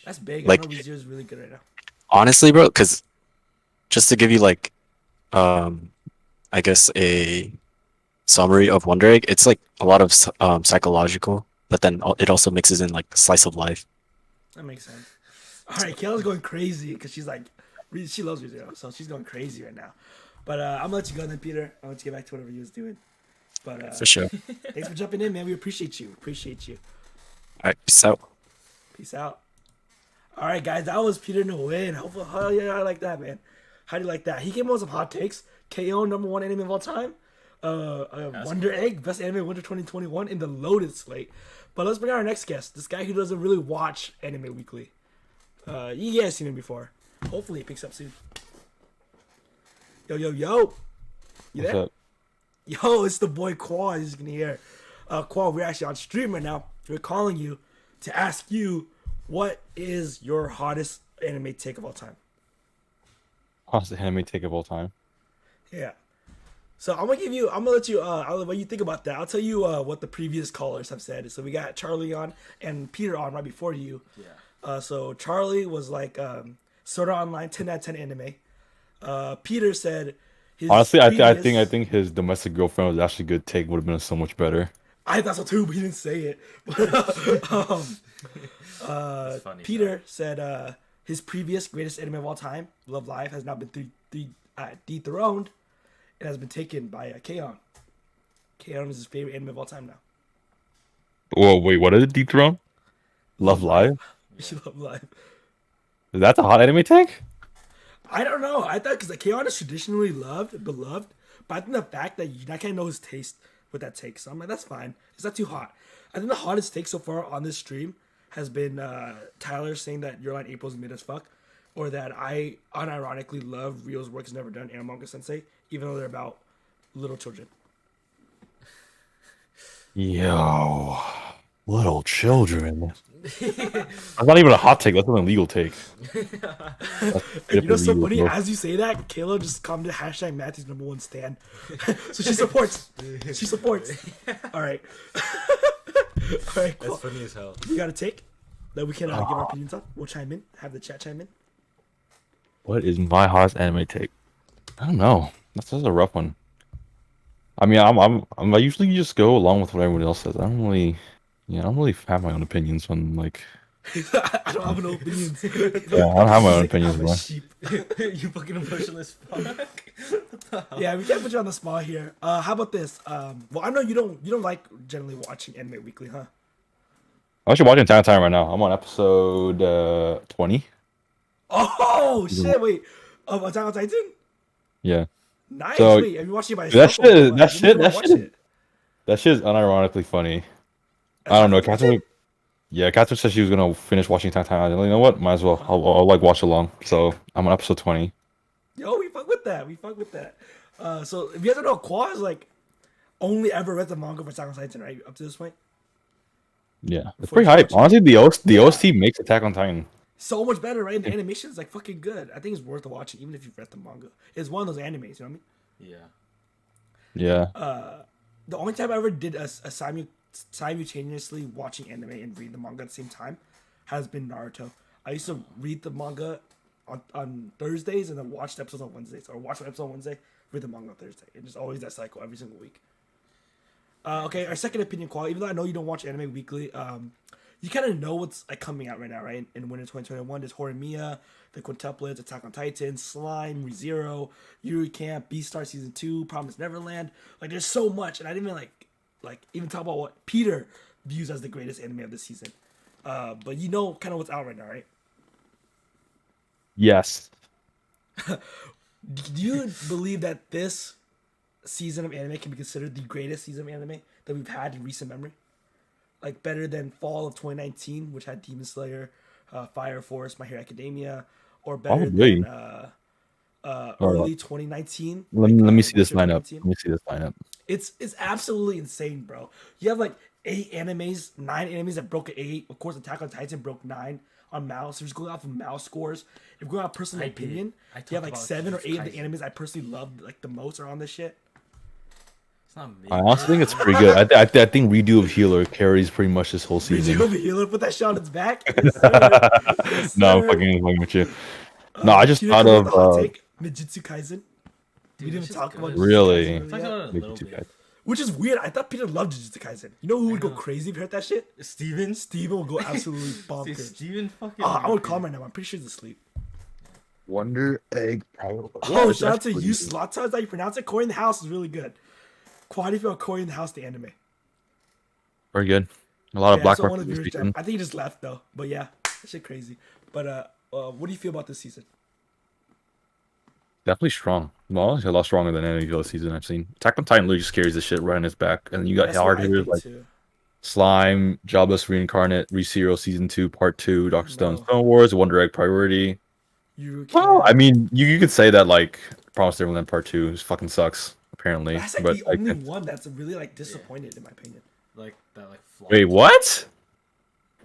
That's big. like- I know ReZero is really good right now. Honestly, bro, because just to give you like, I guess a summary of Wonder Egg, it's like a lot of psychological, but then it also mixes in like slice of life. That makes sense. All right, Kayla's going crazy because she's like, she loves ReZero, so she's going crazy right now. But I'm gonna let you go then, Peter. I'll let you get back to whatever you was doing. But For sure. thanks for jumping in, man. We appreciate you. All right, peace out. Peace out. All right, guys, that was Peter No win. Hopefully, hell yeah, I like that, man. How do you like that? He came up with some hot takes. KO #1 anime of all time. Wonder Egg, best anime winter 2021 in the loaded slate. But let's bring out our next guest. This guy who doesn't really watch Anime Weekly. You guys seen him before. Hopefully, he picks up soon. Yo. You What's there? up? Yo, it's the boy Qual. As you can hear, Qual, we're actually on stream right now. We're calling you to ask you what is your hottest anime take of all time. Hottest anime take of all time. Yeah. So I'm gonna let you. I'll let you think about that. I'll tell you what the previous callers have said. So we got Charlie on and Peter on right before you. Yeah. So Charlie was like, Sword Art Online 10 out of 10 anime. Peter said. His Honestly, I previous- think his domestic girlfriend was actually a good take. Would have been so much better. I thought so too, but he didn't say it. It's funny, Peter said his previous greatest anime of all time, Love Live, has now been dethroned and has been taken by K-On! K-On! Is his favorite anime of all time now. Whoa, wait, what is it? Dethrone? Love Live? She Love Live. Is that the hot anime take? I don't know. I thought because K-On! Is traditionally beloved, but I think the fact that I can't know his taste with that take, so I'm like, that's fine. It's not too hot. I think the hottest take so far on this stream has been Tyler saying that Your Line April's mid as fuck, or that I unironically love Rio's Work Is Never Done and Manga Sensei, even though they're about little children. Yo, little children. That's not even a hot take. That's an illegal take. And you know, so funny, as you say that, Kayla just commented hashtag Matthew's #1 stan. So she supports. All right. All right, cool. That's funny as hell. You got a take that we can give our opinions on? We'll chime in. Have the chat chime in. What is my hottest anime take? I don't know. That's a rough one. I mean, I usually just go along with what everyone else says. I don't really have my own opinions on like. I don't have no opinions. Yeah, I don't have my own opinions, I'm a bro. sheep. You fucking emotionless fuck. Yeah, we can't put you on the spot here. How about this? Well, I know you don't like generally watching anime weekly, huh? I'm actually watching Attack on Titan right now. I'm on episode 20. Oh shit! Wait, Attack on Titan. Yeah. Nice. So, wait, are you watching it by that yourself? shit- or that you shit- wanna that watch shit- it? That shit is unironically funny. I don't know. Attack on Titan? Catherine said she was gonna finish watching Attack on Titan. I was like, you know what? Might as well. I'll like watch along. So I'm on episode 20. Yo, we fuck with that. We fuck with that. So if you guys don't know, Qua is like only ever read the manga for Attack on Titan, right? Up to this point, Yeah, it's Before pretty you hype. watch it. Honestly, the OST makes Attack on Titan. so much better, right? And the animation is like fucking good. I think it's worth watching, even if you've read the manga. It's one of those animes, you know what I mean? Yeah. Yeah. The only time I ever did a simultaneously watching anime and read the manga at the same time has been Naruto. I used to read the manga on Thursdays and then watch the episodes on Wednesdays, or watch an episode on Wednesday, read the manga on Thursday. And just always that cycle every single week. Okay, our second opinion, Qual. Even though I know you don't watch anime weekly, you kind of know what's like coming out right now, right? In winter 2021, there's Horimiya, the Quintuplets, Attack on Titan, Slime, ReZero, Yuri Camp, Beastar Season 2, Promised Neverland. Like, there's so much, and I didn't even like even talk about what Peter views as the greatest anime of the season. But you know kind of what's out right now, right? Yes. Do you believe that this season of anime can be considered the greatest season of anime that we've had in recent memory? Like better than fall of 2019, which had Demon Slayer, Fire Force, My Hero Academia, or better Probably. than early 2019. Let me see this winter lineup. 2019? Let me see this lineup. It's absolutely insane, bro. You have like 9 animes that broke at 8. Of course, Attack on Titan broke 9 on Mouse. So just going off of Mouse scores. If we're going off personal opinion, I you have like talked about 7 or 8 of the Kaisen. animes I personally loved like the most are on this shit. It's not me. I honestly think it's pretty good. I think Redo of Healer carries pretty much this whole Did season. you the healer put that shot on its back? Yes, sir. Yes, No, I'm sir. fucking with you. No, I just Can you thought come of with the hot take? Mijitsu Kaisen. We Dude, didn't it's talk just about good. Jujutsu Really? Kaisen Talk yet. about it a Big little two bit. guys. Which is weird. I thought Peter loved Jujutsu Kaisen. You know who would go know. crazy if he heard that shit? Steven? Steven will go absolutely bonkers. Steven fucking. I would call him right now. I'm pretty sure he's asleep. Wonder Egg Priority. Oh, shout out to you, Slata. Is that you pronounce it? Corey in the House is really good. How do you feel about Corey in the House, the anime? Very good. A lot of black so one of market the this viewers season. I think he just left though. But yeah, that shit crazy. But what do you feel about this season? Definitely strong. Well, honestly, a lot stronger than any other season I've seen. Attack on Titan literally just carries this shit right on his back. And then you got That's hard what I hitters think like too. Slime, Jobless Reincarnate, ReZero Season 2, Part 2, Dr. Stone, No. Stone Wars, Wonder Egg Priority. You Well, can't. I mean, you could say that, like, Promised Neverland Part 2 just fucking sucks, apparently. That's like but, the like, only one that's really like disappointed in my opinion. Like that, like. Flop. wait, what?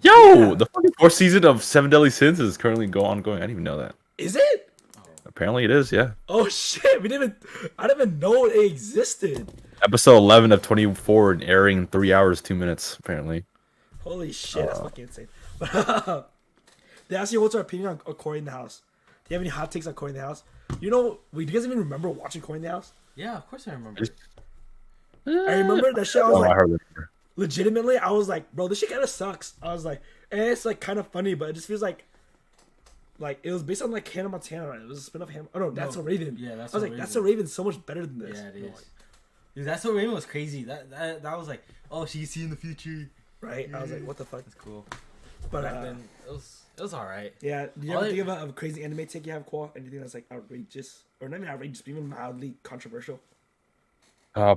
Yo, Yeah. the fucking fourth season of Seven Deadly Sins is currently ongoing. I didn't even know that. Is it? Apparently it is, yeah. Oh shit! I didn't even know it existed. Episode 11 of 24 and airing in 3 hours, 2 minutes, apparently. Holy shit, that's fucking insane. But they asked you what's our opinion on Corey in the House. Do you have any hot takes on Corey in the House? You know, do you guys even remember watching Corey in the House? Yeah, of course I remember. I remember that shit. I was Oh, I like, heard that. legitimately, I was like, bro, this shit kind of sucks. I was like, it's like kind of funny, but it just feels like it was based on like Hannah Montana, right? It was a spin off Hannah. Oh no, That's a Raven. Yeah, That's I was So like, That's Raven. a Raven's so much better than this. Yeah, it No, is. Dude, That's So Raven was crazy. That was like, oh, she's seeing the future. right? I was like, what the fuck? That's cool. But Back then, it was alright. yeah, do you All ever I- think about a crazy anime take you have, Qua? Anything that's like outrageous, or not even outrageous, but even mildly controversial?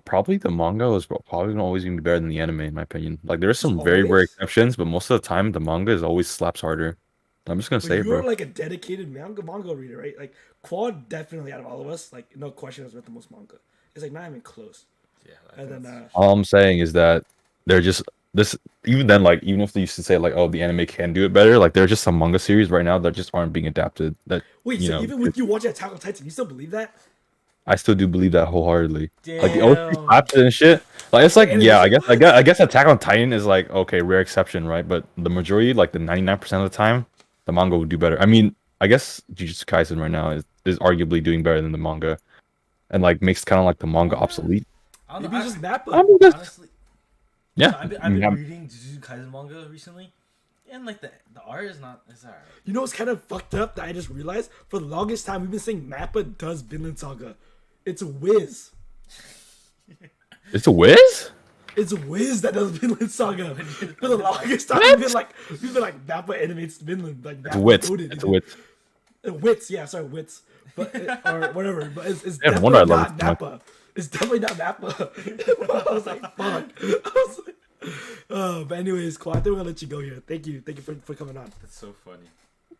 Probably the manga is probably gonna always be better than the anime, in my opinion. Like, there's some Just very rare always? exceptions, but most of the time, the manga is always slaps harder. I'm just gonna But say it, you're bro. like a dedicated manga reader, right? Like Quad definitely out of all of us, like no question has read the most manga. It's like not even close. Yeah. And then All I'm saying is that they're just this. Even then, like, even if they used to say like, oh, the anime can do it better, like, there are just some manga series right now that just aren't being adapted. That wait, you so know, even with you watching Attack on Titan, you still believe that? I still do believe that wholeheartedly. Like, the Damn. OC slaps it and shit, Like it's like Animation, I guess Attack on Titan is like okay, rare exception, right? But the majority, like the 99% of the time, the manga would do better. I mean, I guess Jujutsu Kaisen right now is arguably doing better than the manga, and like makes kind of like the manga obsolete. I don't know. Maybe it's just Nappa. I mean, that's, Honestly, yeah. so I've I mean, been reading Jujutsu Kaisen manga recently, and like the art is not. It's alright. You know what's kind of fucked up that I just realized? For the longest time, we've been saying Mappa does Vinland Saga. It's Wiz. it's a whiz. It's Wiz that does Vinland Saga. For the longest time, we've been like Mappa animates Vinland. Like It's a wit. coded. It's a wit. Wits, yeah, sorry, Wits. But or whatever. But it's Yeah, no wonder I definitely love not it so Nappa. It's definitely not Nappa. I was like, fuck. I was like, but anyways, cool. I think we're gonna let you go here. Thank you for coming on. That's so funny.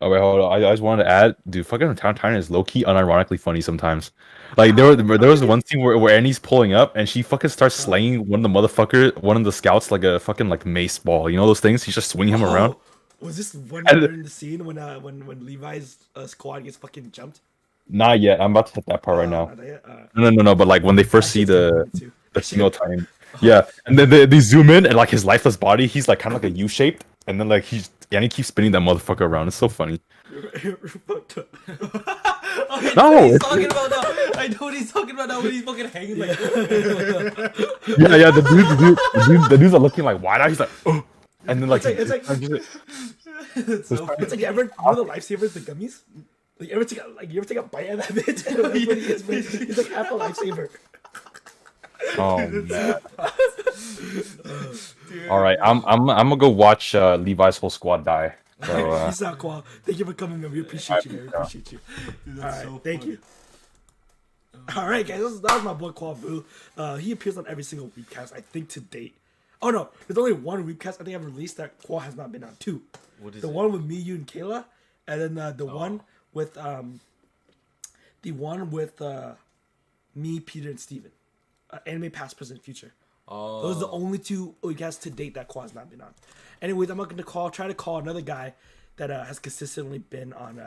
Oh wait, hold on. I just wanted to add, dude, fucking Attack on Titan is low key unironically funny sometimes. Like there was one scene where Annie's pulling up and she fucking starts slaying one of the scouts like a fucking like mace ball. You know those things? She's just swinging him around. Was this one And- during the scene when Levi's squad gets fucking jumped? Not yet. I'm about to hit that part right now. Not yet? No. But like when they first That see shit's the good too. the female Titan, yeah, and then they zoom in and like his lifeless body, he's like kind of like a U shaped, and then like Annie keeps spinning that motherfucker around. It's so funny. Fucked up. I No, know what he's it's- talking about now. I know what he's talking about now when he's fucking hanging like. Yeah. The dudes are looking like wide eyed. He's like, oh, and then like It's like- It's so funny. It's like you ever the lifesavers, the gummies. Like you ever take a bite of that bitch? And that's what he is, man. He's like half a lifesaver. oh man. All right, I'm gonna go watch Levi's whole squad die. So Peace out, Qual. Thank you for coming, man. We appreciate you, man. We appreciate you. Dude, All that's right, so thank funny. you. All right, guys, that was my boy Qual Boo. He appears on every single Weebcast, I think, to date. Oh no, there's only one Weebcast I think I've released that Qual has not been on. Two. What is The it? one with me, you, and Kayla, and then the one with me, Peter, and Steven. Anime Past, Present, Future. Oh. Those are the only two Weebcasts to date that Qual has not been on. Anyways, I'm not going to try to call another guy that has consistently been on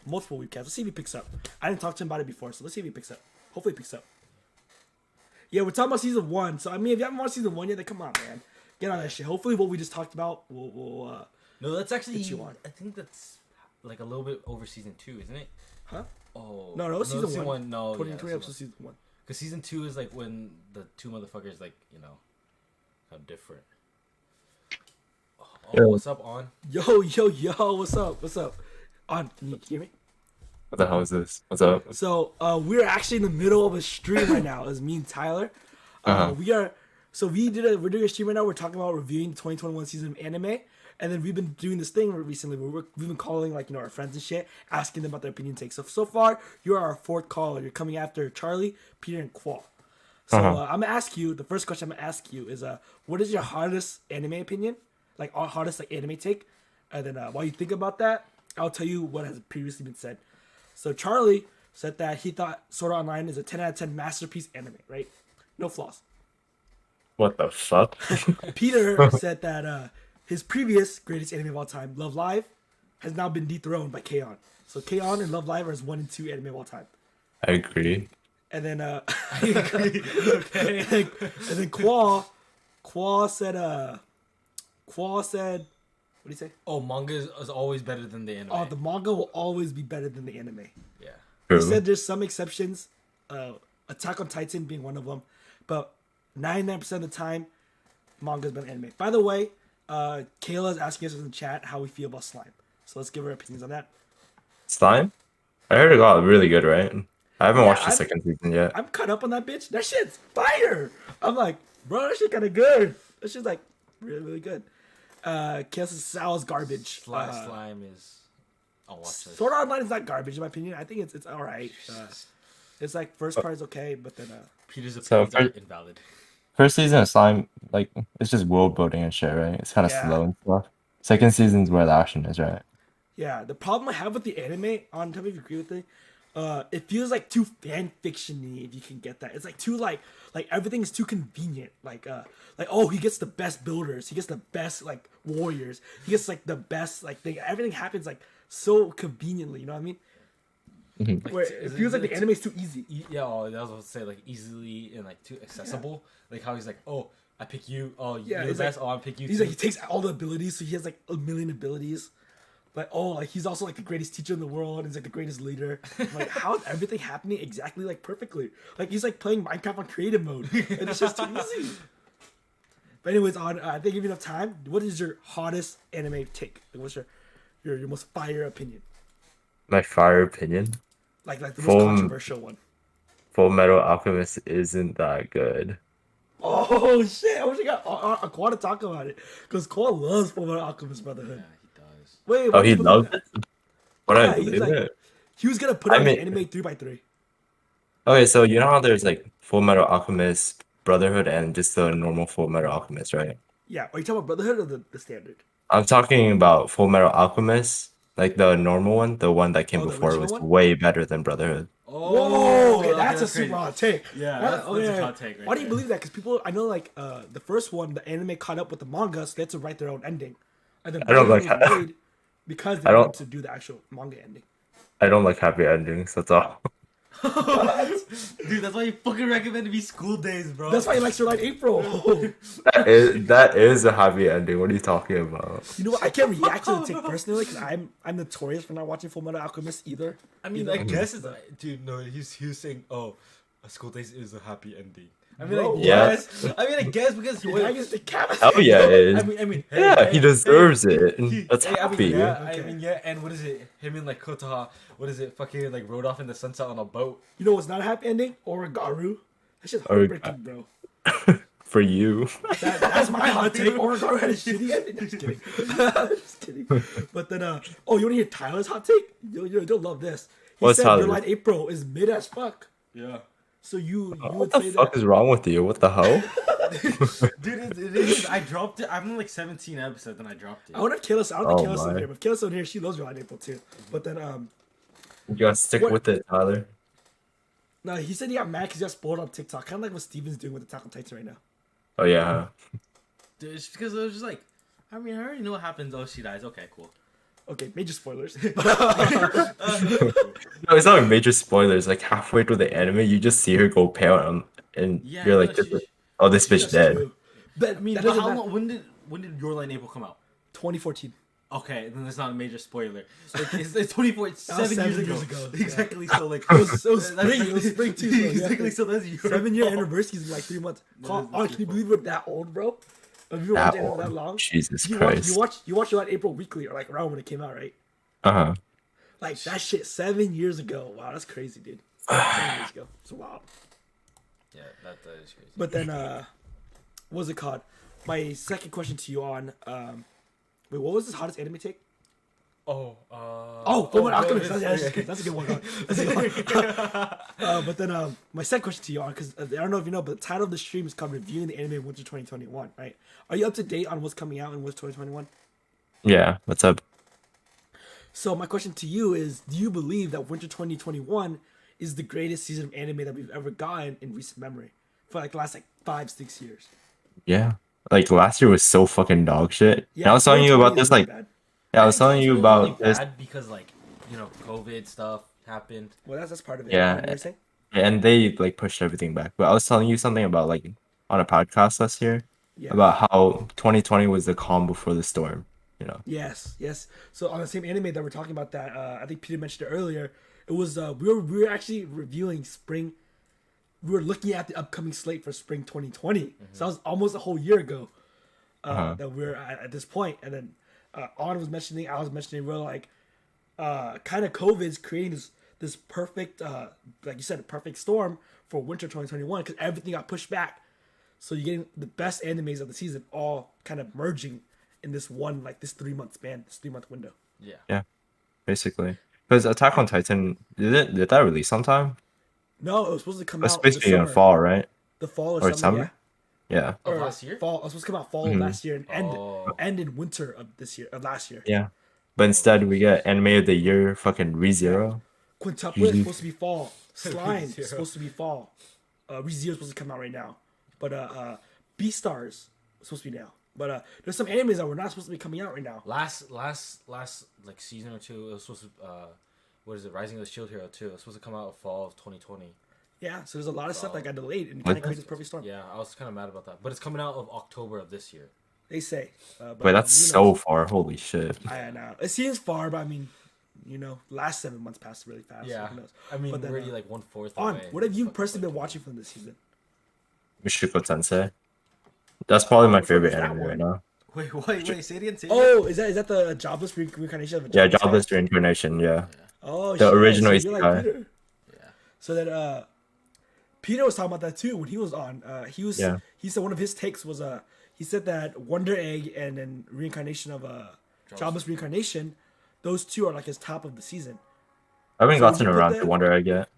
multiple Weebcasts. Let's see if he picks up. I didn't talk to him about it before, so let's see if he picks up. Hopefully he picks up. Yeah, we're talking about season 1. So, I mean, if you haven't watched season 1 yet, then come on, man. Get on that shit. Hopefully what we just talked about will No, that's actually. Get you on. I think that's like a little bit over season 2, isn't it? Huh? Oh. No, it's season 1. No, 20 episodes season 1. Because season 2 is like when the two motherfuckers like kind of different. Oh, Yeah. what's up, on? Yo, what's up? What's up? On, can you hear me? What the hell is this? What's up? So we're actually in the middle of a stream right now. It's me and Tyler. We're doing a stream right now. We're talking about reviewing the 2021 season of anime, and then we've been doing this thing recently where we've been calling our friends and shit, asking them about their opinion takes. So far, you are our fourth caller. You're coming after Charlie, Peter, and Qual. So I'm gonna ask you. The first question I'm gonna ask you is what is your hottest anime opinion? Like our hottest anime take, and then while you think about that, I'll tell you what has previously been said. So Charlie said that he thought Sword Art Online is a 10 out of 10 masterpiece anime, right? No flaws. What the fuck? Peter said that his previous greatest anime of all time, Love Live, has now been dethroned by K-On! So K-On! And Love Live are his 1 and 2 anime of all time. I agree. And then I agree. Okay. and then Qual said what did he say? Oh, manga is always better than the anime. Oh, the manga will always be better than the anime. Yeah. He True. said there's some exceptions, Attack on Titan being one of them, but 99% of the time, manga's better than anime. By the way, Kayla's asking us in the chat how we feel about slime. So let's give her opinions on that. Slime? I heard it got really good, right? I haven't Yeah, watched the second season yet. I'm caught up on that bitch. That shit's fire. I'm like, bro, that shit kind of good. That shit's like really, really good. Kayla says Sal's garbage. Slime is. I'll watch this. Sword Art Online is not garbage in my opinion. I think it's all right. It's like first part is okay, but then Peter's So opinions are invalid. First season of Slime, like, it's just world building and shit, right? It's kind of Yeah. slow and stuff. Second season's where the action is, right? yeah, the problem I have with the anime, tell me if you agree with me, it feels like too fan fiction-y if you can get that. It's like too like everything's too convenient. Like oh, he gets the best builders, he gets the best like warriors, he gets like the best like thing. Everything happens like so conveniently, you know what I mean? Like, Where it feels like the anime's too easy. Yeah, I was about to say like easily and like too accessible. Like how he's like, oh, I pick you. Oh, Yeah, you're it's the like- best. Oh, I pick you. He's too. like, he takes all the abilities, so he has like a million abilities. Like, oh, like he's also like the greatest teacher in the world. He's like the greatest leader. Like, how is everything happening exactly like perfectly? Like he's like playing Minecraft on creative mode, and it's just too easy. But anyways, on I think if you have time, what is your hottest anime take? Like, what's your most fire opinion? My fire opinion. Like the most Full- controversial one. Full Metal Alchemist isn't that good. Oh shit! I wish I got Aqua to talk about it because Aqua loves Fullmetal Alchemist Brotherhood. Yeah, he does. Wait, Oh, what do he you believe loves that? it. What Yeah, I he's believe like- it. He was gonna put I out mean- an anime 3x3. Okay, so you know how there's like Full Metal Alchemist Brotherhood and just the normal Full Metal Alchemist, right? Yeah, are you talking about Brotherhood or the standard? I'm talking about Full Metal Alchemist, like the normal one, the one that came Oh, the before original was one? way better than Brotherhood. Whoa, okay, that's a crazy. super hot take. Yeah, that's a hot take right Why do you there. believe that? Because people, I know, like the first one, the anime caught up with the manga, so they had to write their own ending. And then I don't Brotherhood like was that. made because they I don't- wanted to do the actual manga ending. I don't like happy endings, that's all. Dude, that's why you fucking recommend me School Days, bro. That's why he likes to write April. That is a happy ending. What are you talking about? You know what? I can't react to the take personally because I'm notorious for not watching Full Metal Alchemist either. I mean, You I know? guess it's dude. No, he was saying, oh, a School Days is a happy ending. I mean, Bro, I Yeah. guess. I mean, I guess because Your dad gets the cat. Hell yeah, it is. I mean, Yeah, he deserves it. he- That's hey, happy. I Okay. mean, yeah, and what is it? Him and like Kotaha, what is it? Fucking like rode off in the sunset on a boat. You know what's not a happy ending? Origaru. That's just Orig- heartbreaking, bro. For you. That's my hot take. Origaru had a shitty ending. Just kidding. Just kidding. But then, oh, you want to hear Tyler's hot take? You'll love this. He What's said Tyler's? Your Line April is mid as fuck. Yeah, So you What would the say fuck that. is wrong with you? What the hell? dude, it is. I dropped it. I'm on like 17 episodes, and I dropped it. I want to kill us. I don't think Oh Kayla's in my. here, but Kayla's in here. She loves Your Line April too. But then, You gotta stick What- with it, Tyler. no, he said he got mad because he got spoiled on TikTok. Kind of like what Steven's doing with Attack on Titan right now. Oh yeah. Dude, it's because it was just like, I mean, I already know what happens. Oh, she dies. Okay, cool. Okay, major spoilers. No, it's not major spoilers. Like halfway through the anime, you just see her go pale, and Yeah, you're like, no, she- "Oh, this bitch That's dead." true. But I mean, that but doesn't how matter. long? When did Your Line April come out? 2014. Okay, then it's not a major spoiler. Like, it's 24. It's That was 7 7 years years ago. ago, yeah. Exactly. So like, It was that's- spring. It was spring too. So yeah. Exactly. So that's your 7-year fault. anniversary is in like 3 months. That is Can you your believe we're that old, bro? Have you been That watching it old. that long? Jesus You Christ. watch Your Line April weekly or like around when it came out, right? Uh-huh. Like that shit 7 years ago. Wow, that's crazy, dude. 7 years ago. It's wild. Yeah, that is crazy. But then, what was it called? My second question to you on, wait, what was this hottest anime take? Oh, Fullmetal oh, Alchemist. yeah, That's a good one. That's a good one. But then, my second question to you on, because I don't know if you know, but the title of the stream is called "Reviewing the Anime Winter 2021." Right? Are you up to date on what's coming out in what's 2021? Yeah. What's up? So my question to you is: do you believe that Winter 2021 is the greatest season of anime that we've ever gotten in recent memory for like the last 5-6 years? Yeah. Like last year was so fucking dog shit. And I was telling you 2020 about is this really like bad. yeah, I was telling you about this, bad because like COVID stuff happened. Well, that's part of it. Yeah. What were you saying? and they like pushed everything back. But I was telling you something about like on a podcast last year Yeah. about how 2020 was the calm before the storm. You know. Yes, yes. So on the same anime that we're talking about, that I think Peter mentioned it earlier. It was we were actually reviewing spring. We were looking at the upcoming slate for spring 2020. So that was almost a whole year ago that we're at this point. And then On was mentioning, I was mentioning, we're like, kind of COVID's creating this perfect, like you said, a perfect storm for winter 2021 because everything got pushed back. So you're getting the best animes of the season all kind of merging in this one, like this 3-month span, this 3-month window. Yeah. Basically, because Attack on Titan did that release sometime? No, it was supposed to come It's out in supposed to be in summer. fall, right? The fall or or summer, summer? yeah. Yeah. Of Or last year? Fall. It was supposed to come out fall of last year and end in winter of this year, of last year. Yeah. But instead, we get Anime of the Year, fucking ReZero. Quintuplet Usually- is supposed to be fall. Slime is supposed to be fall. ReZero is supposed to come out right now. But Beastars is supposed to be now. But there's some animes that were not supposed to be coming out right now. Last like season or two, it was supposed to what is it? Rising of the Shield Hero 2. It's supposed to come out fall of 2020. Yeah, so there's a lot of stuff that got delayed, and it What? kind of creates this perfect storm. Yeah, I was kind of mad about that. But it's coming out of October of this year. They say. But, Wait, that's who so knows? far. Holy shit. I know. It seems far, but I mean, last 7 months passed really fast. Yeah. So who knows? I mean, But then, we're already like 1/4 On, away. what have you Fuck, personally been fuck. watching from this season? Mushoku Tensei. That's probably my Which one favorite is that anime one? right now. Wait, say it again. Say it again. Oh, is that the jobless reincarnation of a Yeah, jobless guy? Jobless Reincarnation, yeah. Oh, The shit, original so you're like isekai. Peter. Yeah. So that Peter was talking about that too when he was on. Yeah. He said one of his takes was he said that Wonder Egg and then reincarnation of jobless reincarnation, those two are like his top of the season. I haven't So would gotten you put around that- to Wonder Egg yet.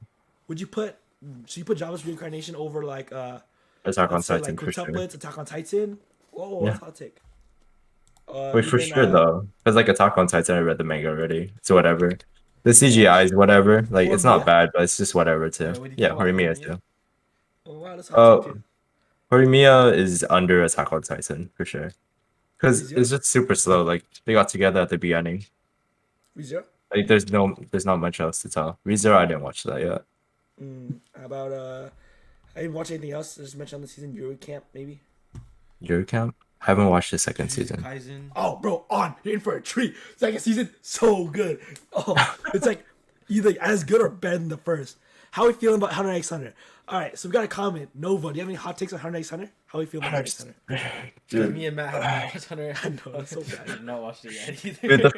Would you put jobless reincarnation over like Attack on let's say Titan like for sure. quintuplets, Attack on Titan? Whoa, Yeah. that's a hot take. Wait, for even, sure though. Because like Attack on Titan, I read the manga already. So whatever. The CGI is whatever. Like it's not Horimiya? bad, but it's just whatever too. Yeah, what do you Yeah, think about Horimiya Horimiya? too. Oh wow, that's a hot take Oh, too. Horimiya is under Attack on Titan for sure. Because ReZero? it's just super slow. Like they got together at the beginning. ReZero? Like there's not much else to tell. ReZero, I didn't watch that yet. How about I didn't watch anything else. Just mentioned on the season Yuri Camp maybe. Yuri Camp? Haven't watched the second Jujutsu season. Kaisen. Oh, bro, you're in for a treat. Second season, so good. Oh, it's like either as good or better than the first. How are we feeling about Hunter x Hunter? All right, so we got a comment. Nova, do you have any hot takes on Hunter x Hunter? How are we feeling about Hunter x Hunter? Dude, Me and Matt have watched Hunter. I know, that's so bad. I've not watched it yet either. dude,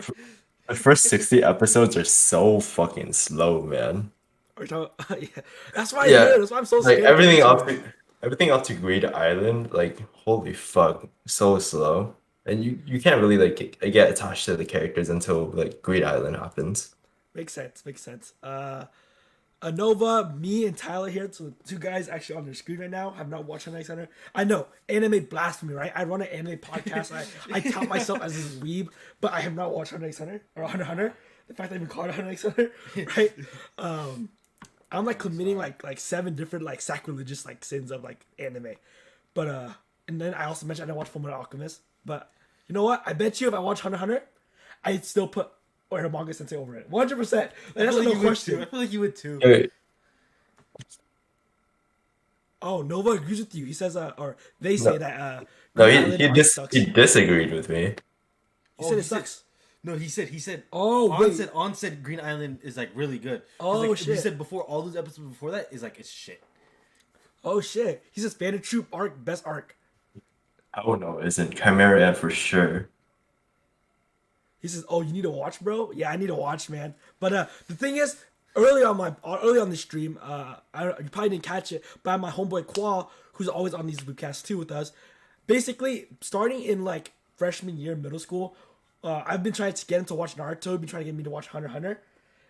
the first 60 episodes are so fucking slow, man. We're talking, yeah. That's why Yeah. that's why I'm so Like scared. everything up to Greed Island, like holy fuck, so slow. And you can't really like get attached to the characters until like Greed Island happens. Makes sense. Nova, me, and Tyler here, so two guys actually on their screen right now, have not watched Hunter x Hunter. I know, anime blasphemy, right? I run an anime podcast. I tout myself as this weeb, but I have not watched Hunter x Hunter or Hunter x Hunter. The fact that I even called it Hunter x Hunter, right? I'm like committing like 7 different like sacrilegious like sins of like anime, but and then I also mentioned I didn't watch Fullmetal Alchemist, but you know what? I bet you if I watch Hunter x Hunter, I'd still put Manga Sensei over it, 100%. Like, that's no question. I feel like you would too. Wait, Oh, Nova agrees with you. He says, or they say that. no, Green he Island he art dis sucks. he disagreed with me. He said it sucks. No, he said. Oh, On wait. said Green Island is like really good. 'Cause, Oh, like, He shit. said before all those episodes before that is like it's shit. Oh shit. He says Bandit Troop arc, best arc. Oh no, isn't Chimera Ant for sure. He says, "Oh, you need to watch, bro." Yeah, I need to watch, man. But the thing is, early on the stream, you probably didn't catch it, but my homeboy Qua, who's always on these Weebcasts too with us, basically starting in like freshman year middle school, I've been trying to get him to watch Naruto. He's been trying to get me to watch Hunter x Hunter,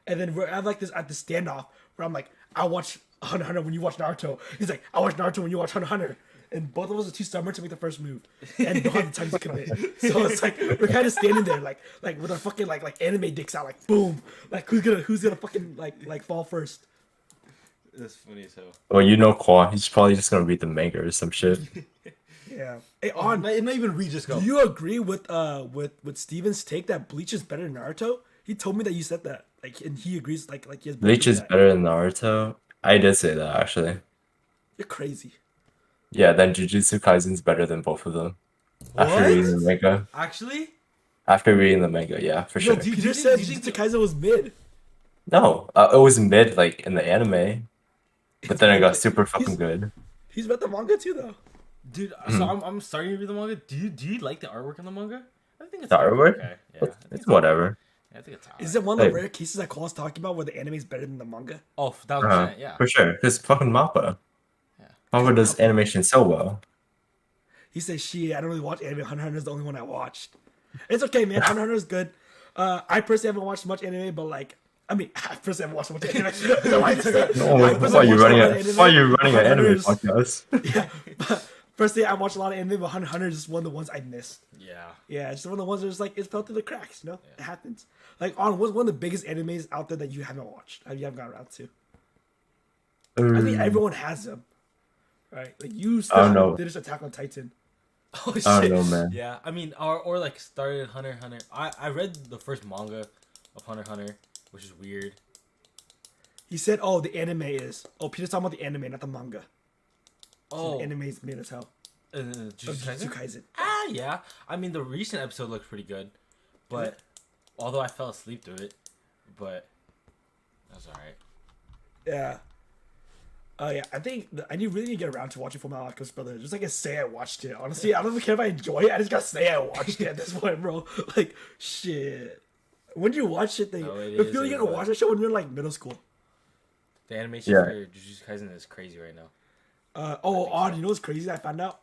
and then I have like this at the standoff where I'm like, I watch Hunter x Hunter when you watch Naruto. He's like, I watch Naruto when you watch Hunter x Hunter. And both of us are too stubborn to make the first move, and don't have the time to commit. So it's like we're kind of standing there, like with our fucking like anime dicks out, like boom, like who's gonna fucking like fall first? That's funny as hell. Well, you know Quan, he's probably just gonna read the manga or some shit. Yeah. Hey, On not even read, just go. do you agree with Steven's take that Bleach is better than Naruto? He told me that you said that, like, and he agrees, like he has. Bleach is that. better than Naruto. I did say that actually. You're crazy. Yeah, then Jujutsu Kaisen's better than both of them. After What? reading the manga. Actually, After reading the manga, yeah, for sure. No, do you Peter think- said do you think Jujutsu Kaisen was mid. No, it was mid like in the anime, but then it got super fucking good. He's read the manga too, though. dude. So I'm starting to read the manga. Do you like the artwork in the manga? I think it's The artwork? Okay. Yeah, I think It's whatever. I think it's alright. Is it one of the Hey. rare cases that Cole's talking about where the anime is better than the manga? Oh, 1000%. Yeah. For sure, because fucking Mappa. Yeah. Mappa does animation so well. He says, "Shit, I don't really watch anime. Hunter x Hunter is the only one I watched." It's okay, man. Hunter x Hunter is good. I personally haven't watched much anime, but like, I mean, I personally haven't watched much anime. So I said that. I personally Why are you watched a running lot a of why are you running an Hunter anime x Hunter's- podcast? Yeah, but personally, I watched a lot of anime, but Hunter x Hunter is just one of the ones I missed. Yeah. Yeah, it's just one of the ones that just like it fell through the cracks. You know, it happens. Like, what's one of the biggest animes out there that you haven't watched? You haven't got around to? I think everyone has them, right? Like you still I don't haven't know. finished Attack on Titan. Oh shit. I don't know, man. Yeah, I mean, or like started Hunter x Hunter. I read the first manga of Hunter x Hunter, which is weird. He said, "Oh, the anime is." Oh, Peter's talking about the anime, not the manga. So Oh, the anime is made as hell. Jujutsu Of Jujutsu Kaisen? Kaisen. Ah, yeah. I mean, the recent episode looked pretty good, but although I fell asleep through it, but that's alright. Yeah. Yeah, I think I really need to get around to watching Full Metal Alchemist Brotherhood. Just like I say, I watched it. Honestly, I don't even care if I enjoy it. I just gotta say I watched it at this point, bro. Like, shit. When did you watch it? No, it I is, feel like you're but- gonna watch that show when you're in like middle school. The animation Yeah. for Jujutsu Kaisen is crazy right now. Odd. You know what's crazy? I found out.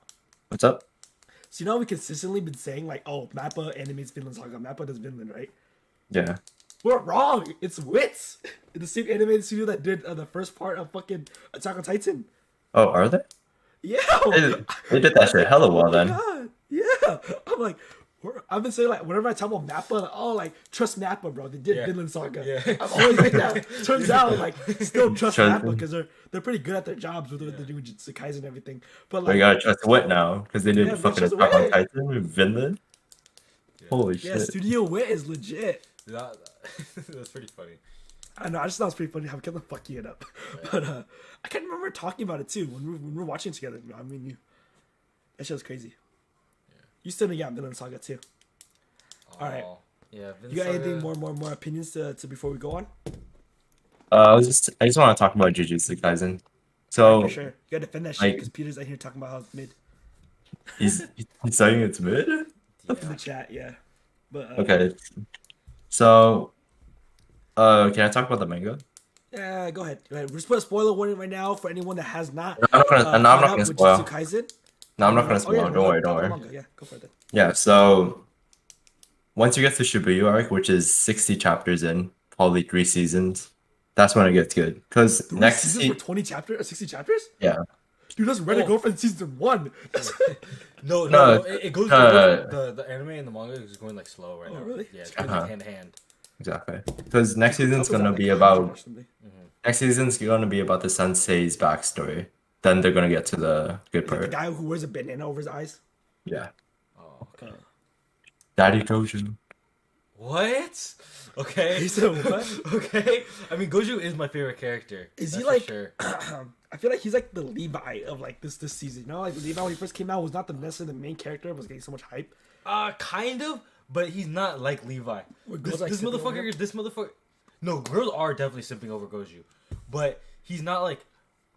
What's up? So you know how we consistently been saying like, oh, Mappa animates Vinland Saga. Mappa does Vinland, right? Yeah. We're wrong. It's Wits, the same animated studio that did the first part of fucking Attack on Titan. Oh, are they? Yeah. They did that shit hella well then. God, yeah. I'm like, I've been saying like whenever I talk about Mappa, like, oh, like trust Mappa, bro. They did Yeah. Vinland Saga. Yeah. I'm always like that. Turns out, like, still trust Trust Mappa them. because they're pretty good at their jobs with what they're doing with Jujutsu Kaisen and everything. But We like, gotta trust Wit now because they did Yeah, fucking trust Attack on Wit. Titan with Vinland. Holy yeah, shit! Studio Wit is legit. That's pretty funny. I know. I just thought it was pretty funny how I kept on fucking it up. But I can't remember talking about it too when we were watching it together. I mean, that shit was crazy. You still didn't get Vinland Saga too. All right. Oh, yeah. You got anything more opinions to before we go on? I just want to talk about Jujutsu Kaisen. So For sure. You gotta defend that shit like- because Peter's out here talking about how it's mid he's saying it's mid. in the chat. Yeah. But Okay. So, can I talk about the manga? Yeah, go ahead. We're just put a spoiler warning right now for anyone that has not. I'm not gonna. I'm not caught up gonna with spoil. Jujutsu Kaisen. No, I'm not gonna Oh, spoil. yeah, Don't worry. talk Don't about worry. manga. Yeah, go for it then. Yeah. So, once you get to Shibuya arc, which is 60 chapters in, probably 3 seasons, that's when it gets good. Because Three next seasons for 20 chapters or 60 chapters? yeah. Dude, that's Red Oh. Girlfriend season 1. No, No, it goes the anime and the manga is going like slow right Oh, now. really? Yeah, it's going Uh-huh. like hand to hand. Exactly. Because next season's Couples gonna have, be like, about or something. next season's gonna be about the sensei's backstory. Then they're gonna get to the good Is it the part. guy who wears a bandana over his eyes? Yeah. Oh, okay. Daddy Goju. What? Okay. He said what? Okay. I mean, Goju is my favorite character. Is that's he for like? Sure. I feel like he's like the Levi of like this season. You know, like Levi when he first came out was not necessarily the main character, but was getting so much hype. Kind of, but he's not like Levi. Were This, girls, like, this simping over him? motherfucker. No, girls are definitely simping over Goju, but he's not like,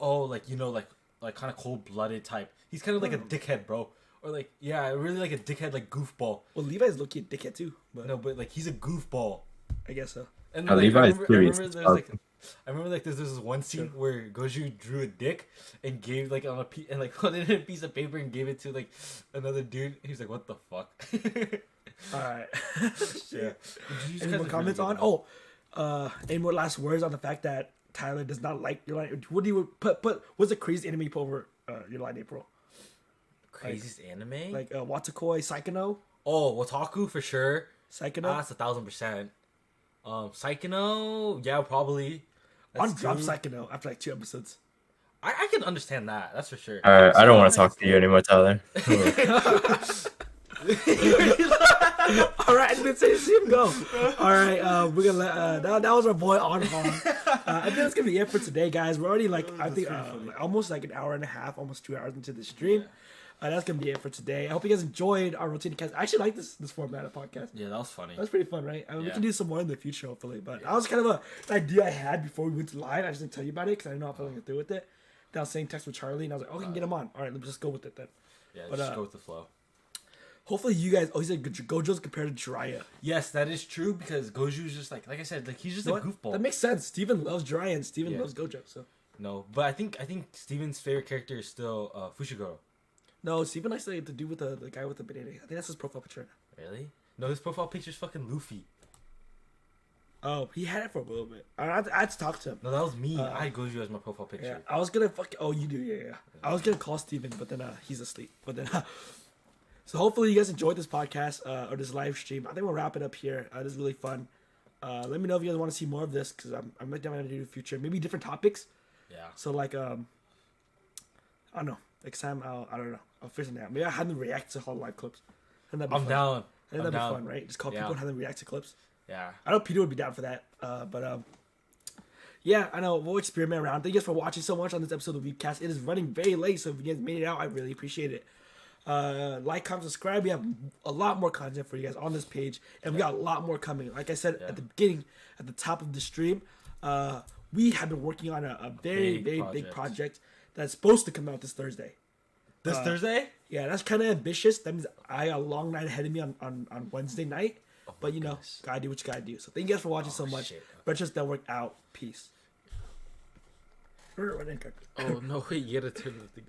oh, like you know, like kind of cold blooded type. He's kind of like a dickhead, bro. Or like, yeah, really like a dickhead, like goofball. Well, Levi's low-key a dickhead too, but No, but like he's a goofball. I guess so. And Levi is serious as fuck. I remember like there's this one scene where Goju drew a dick and gave like on a and like put it in a piece of paper and gave it to like another dude. He was like, "What the fuck?" All right. Yeah. Any more comments on? Any more last words on the fact that Tyler does not like your line? What do you put? What's the craziest anime you put over your line, April? Craziest anime? Like Watakoi, Psychono, oh, Wataku for sure. Psychono. That's 1,000%. Psychono, yeah, probably. On That's drop two. Psychono after like 2 episodes. I can understand that. That's for sure. I don't want to talk to you anymore, Tyler. All right, I didn't say see him go. All right, we're gonna let that was our boy on. I think that's gonna be it for today, guys. We're already like I think almost like an hour and a half, almost 2 hours into the stream. That's gonna be it for today. I hope you guys enjoyed our rotating cast. I actually like this format of podcast. Yeah, that was funny. That's pretty fun, right? I mean, we Yeah. can do some more in the future, hopefully. But that was kind of an idea I had before we went to live. I just didn't tell you about it because I didn't know if I was going to get through with it. Then I was saying text with Charlie, and I was like, oh, we can get him on. All right, let's just go with it then. Yeah, But, just go with the flow. Hopefully you guys... Oh, he said Gojo's compared to Jiraiya. Yes, that is true because Goju's just like I said, like he's just You know a what? goofball. That makes sense. Steven loves Jiraiya, and Steven Yeah. loves Gojo, so... No, but I think Steven's favorite character is still Fushiguro. No, Steven likes to do with the guy with the banana. I think that's his profile picture right Really? No, his profile picture's fucking Luffy. now. Oh, he had it for a little bit. I had to talk to him. No, that was me. I had Goju as my profile picture. Yeah, I was gonna Oh, you do, yeah. I was gonna call Steven, but then he's asleep. But then, so hopefully you guys enjoyed this podcast or this live stream. I think we'll wrap it up here. This is really fun. Let me know if you guys want to see more of this because I'm definitely gonna do in the future. Maybe different topics. Yeah. So like I don't know. Next time I don't know. I'll figure something out. Maybe I have them react to whole live clips. And that'd be I'm fun. down. I think I'm that'd be down. fun, right? Just call Yeah. people and have them react to clips. Yeah. I know Peter would be down for that. But yeah, I know. We'll experiment around. Thank you guys for watching so much on this episode of Weebcast. It is running very late, so if you guys made it out, I really appreciate it. Like, comment, subscribe. We have a lot more content for you guys on this page, and we got a lot more coming. Like I said at the beginning, at the top of the stream, we have been working on a very, big project that's supposed to come out this Thursday. This Thursday? Yeah, that's kind of ambitious. That means I got a long night ahead of me on Wednesday night. But you know, gotta do what you gotta do. So thank you guys for watching so much. Breakfast Network out. Peace. Oh no, wait, you gotta turn the thing.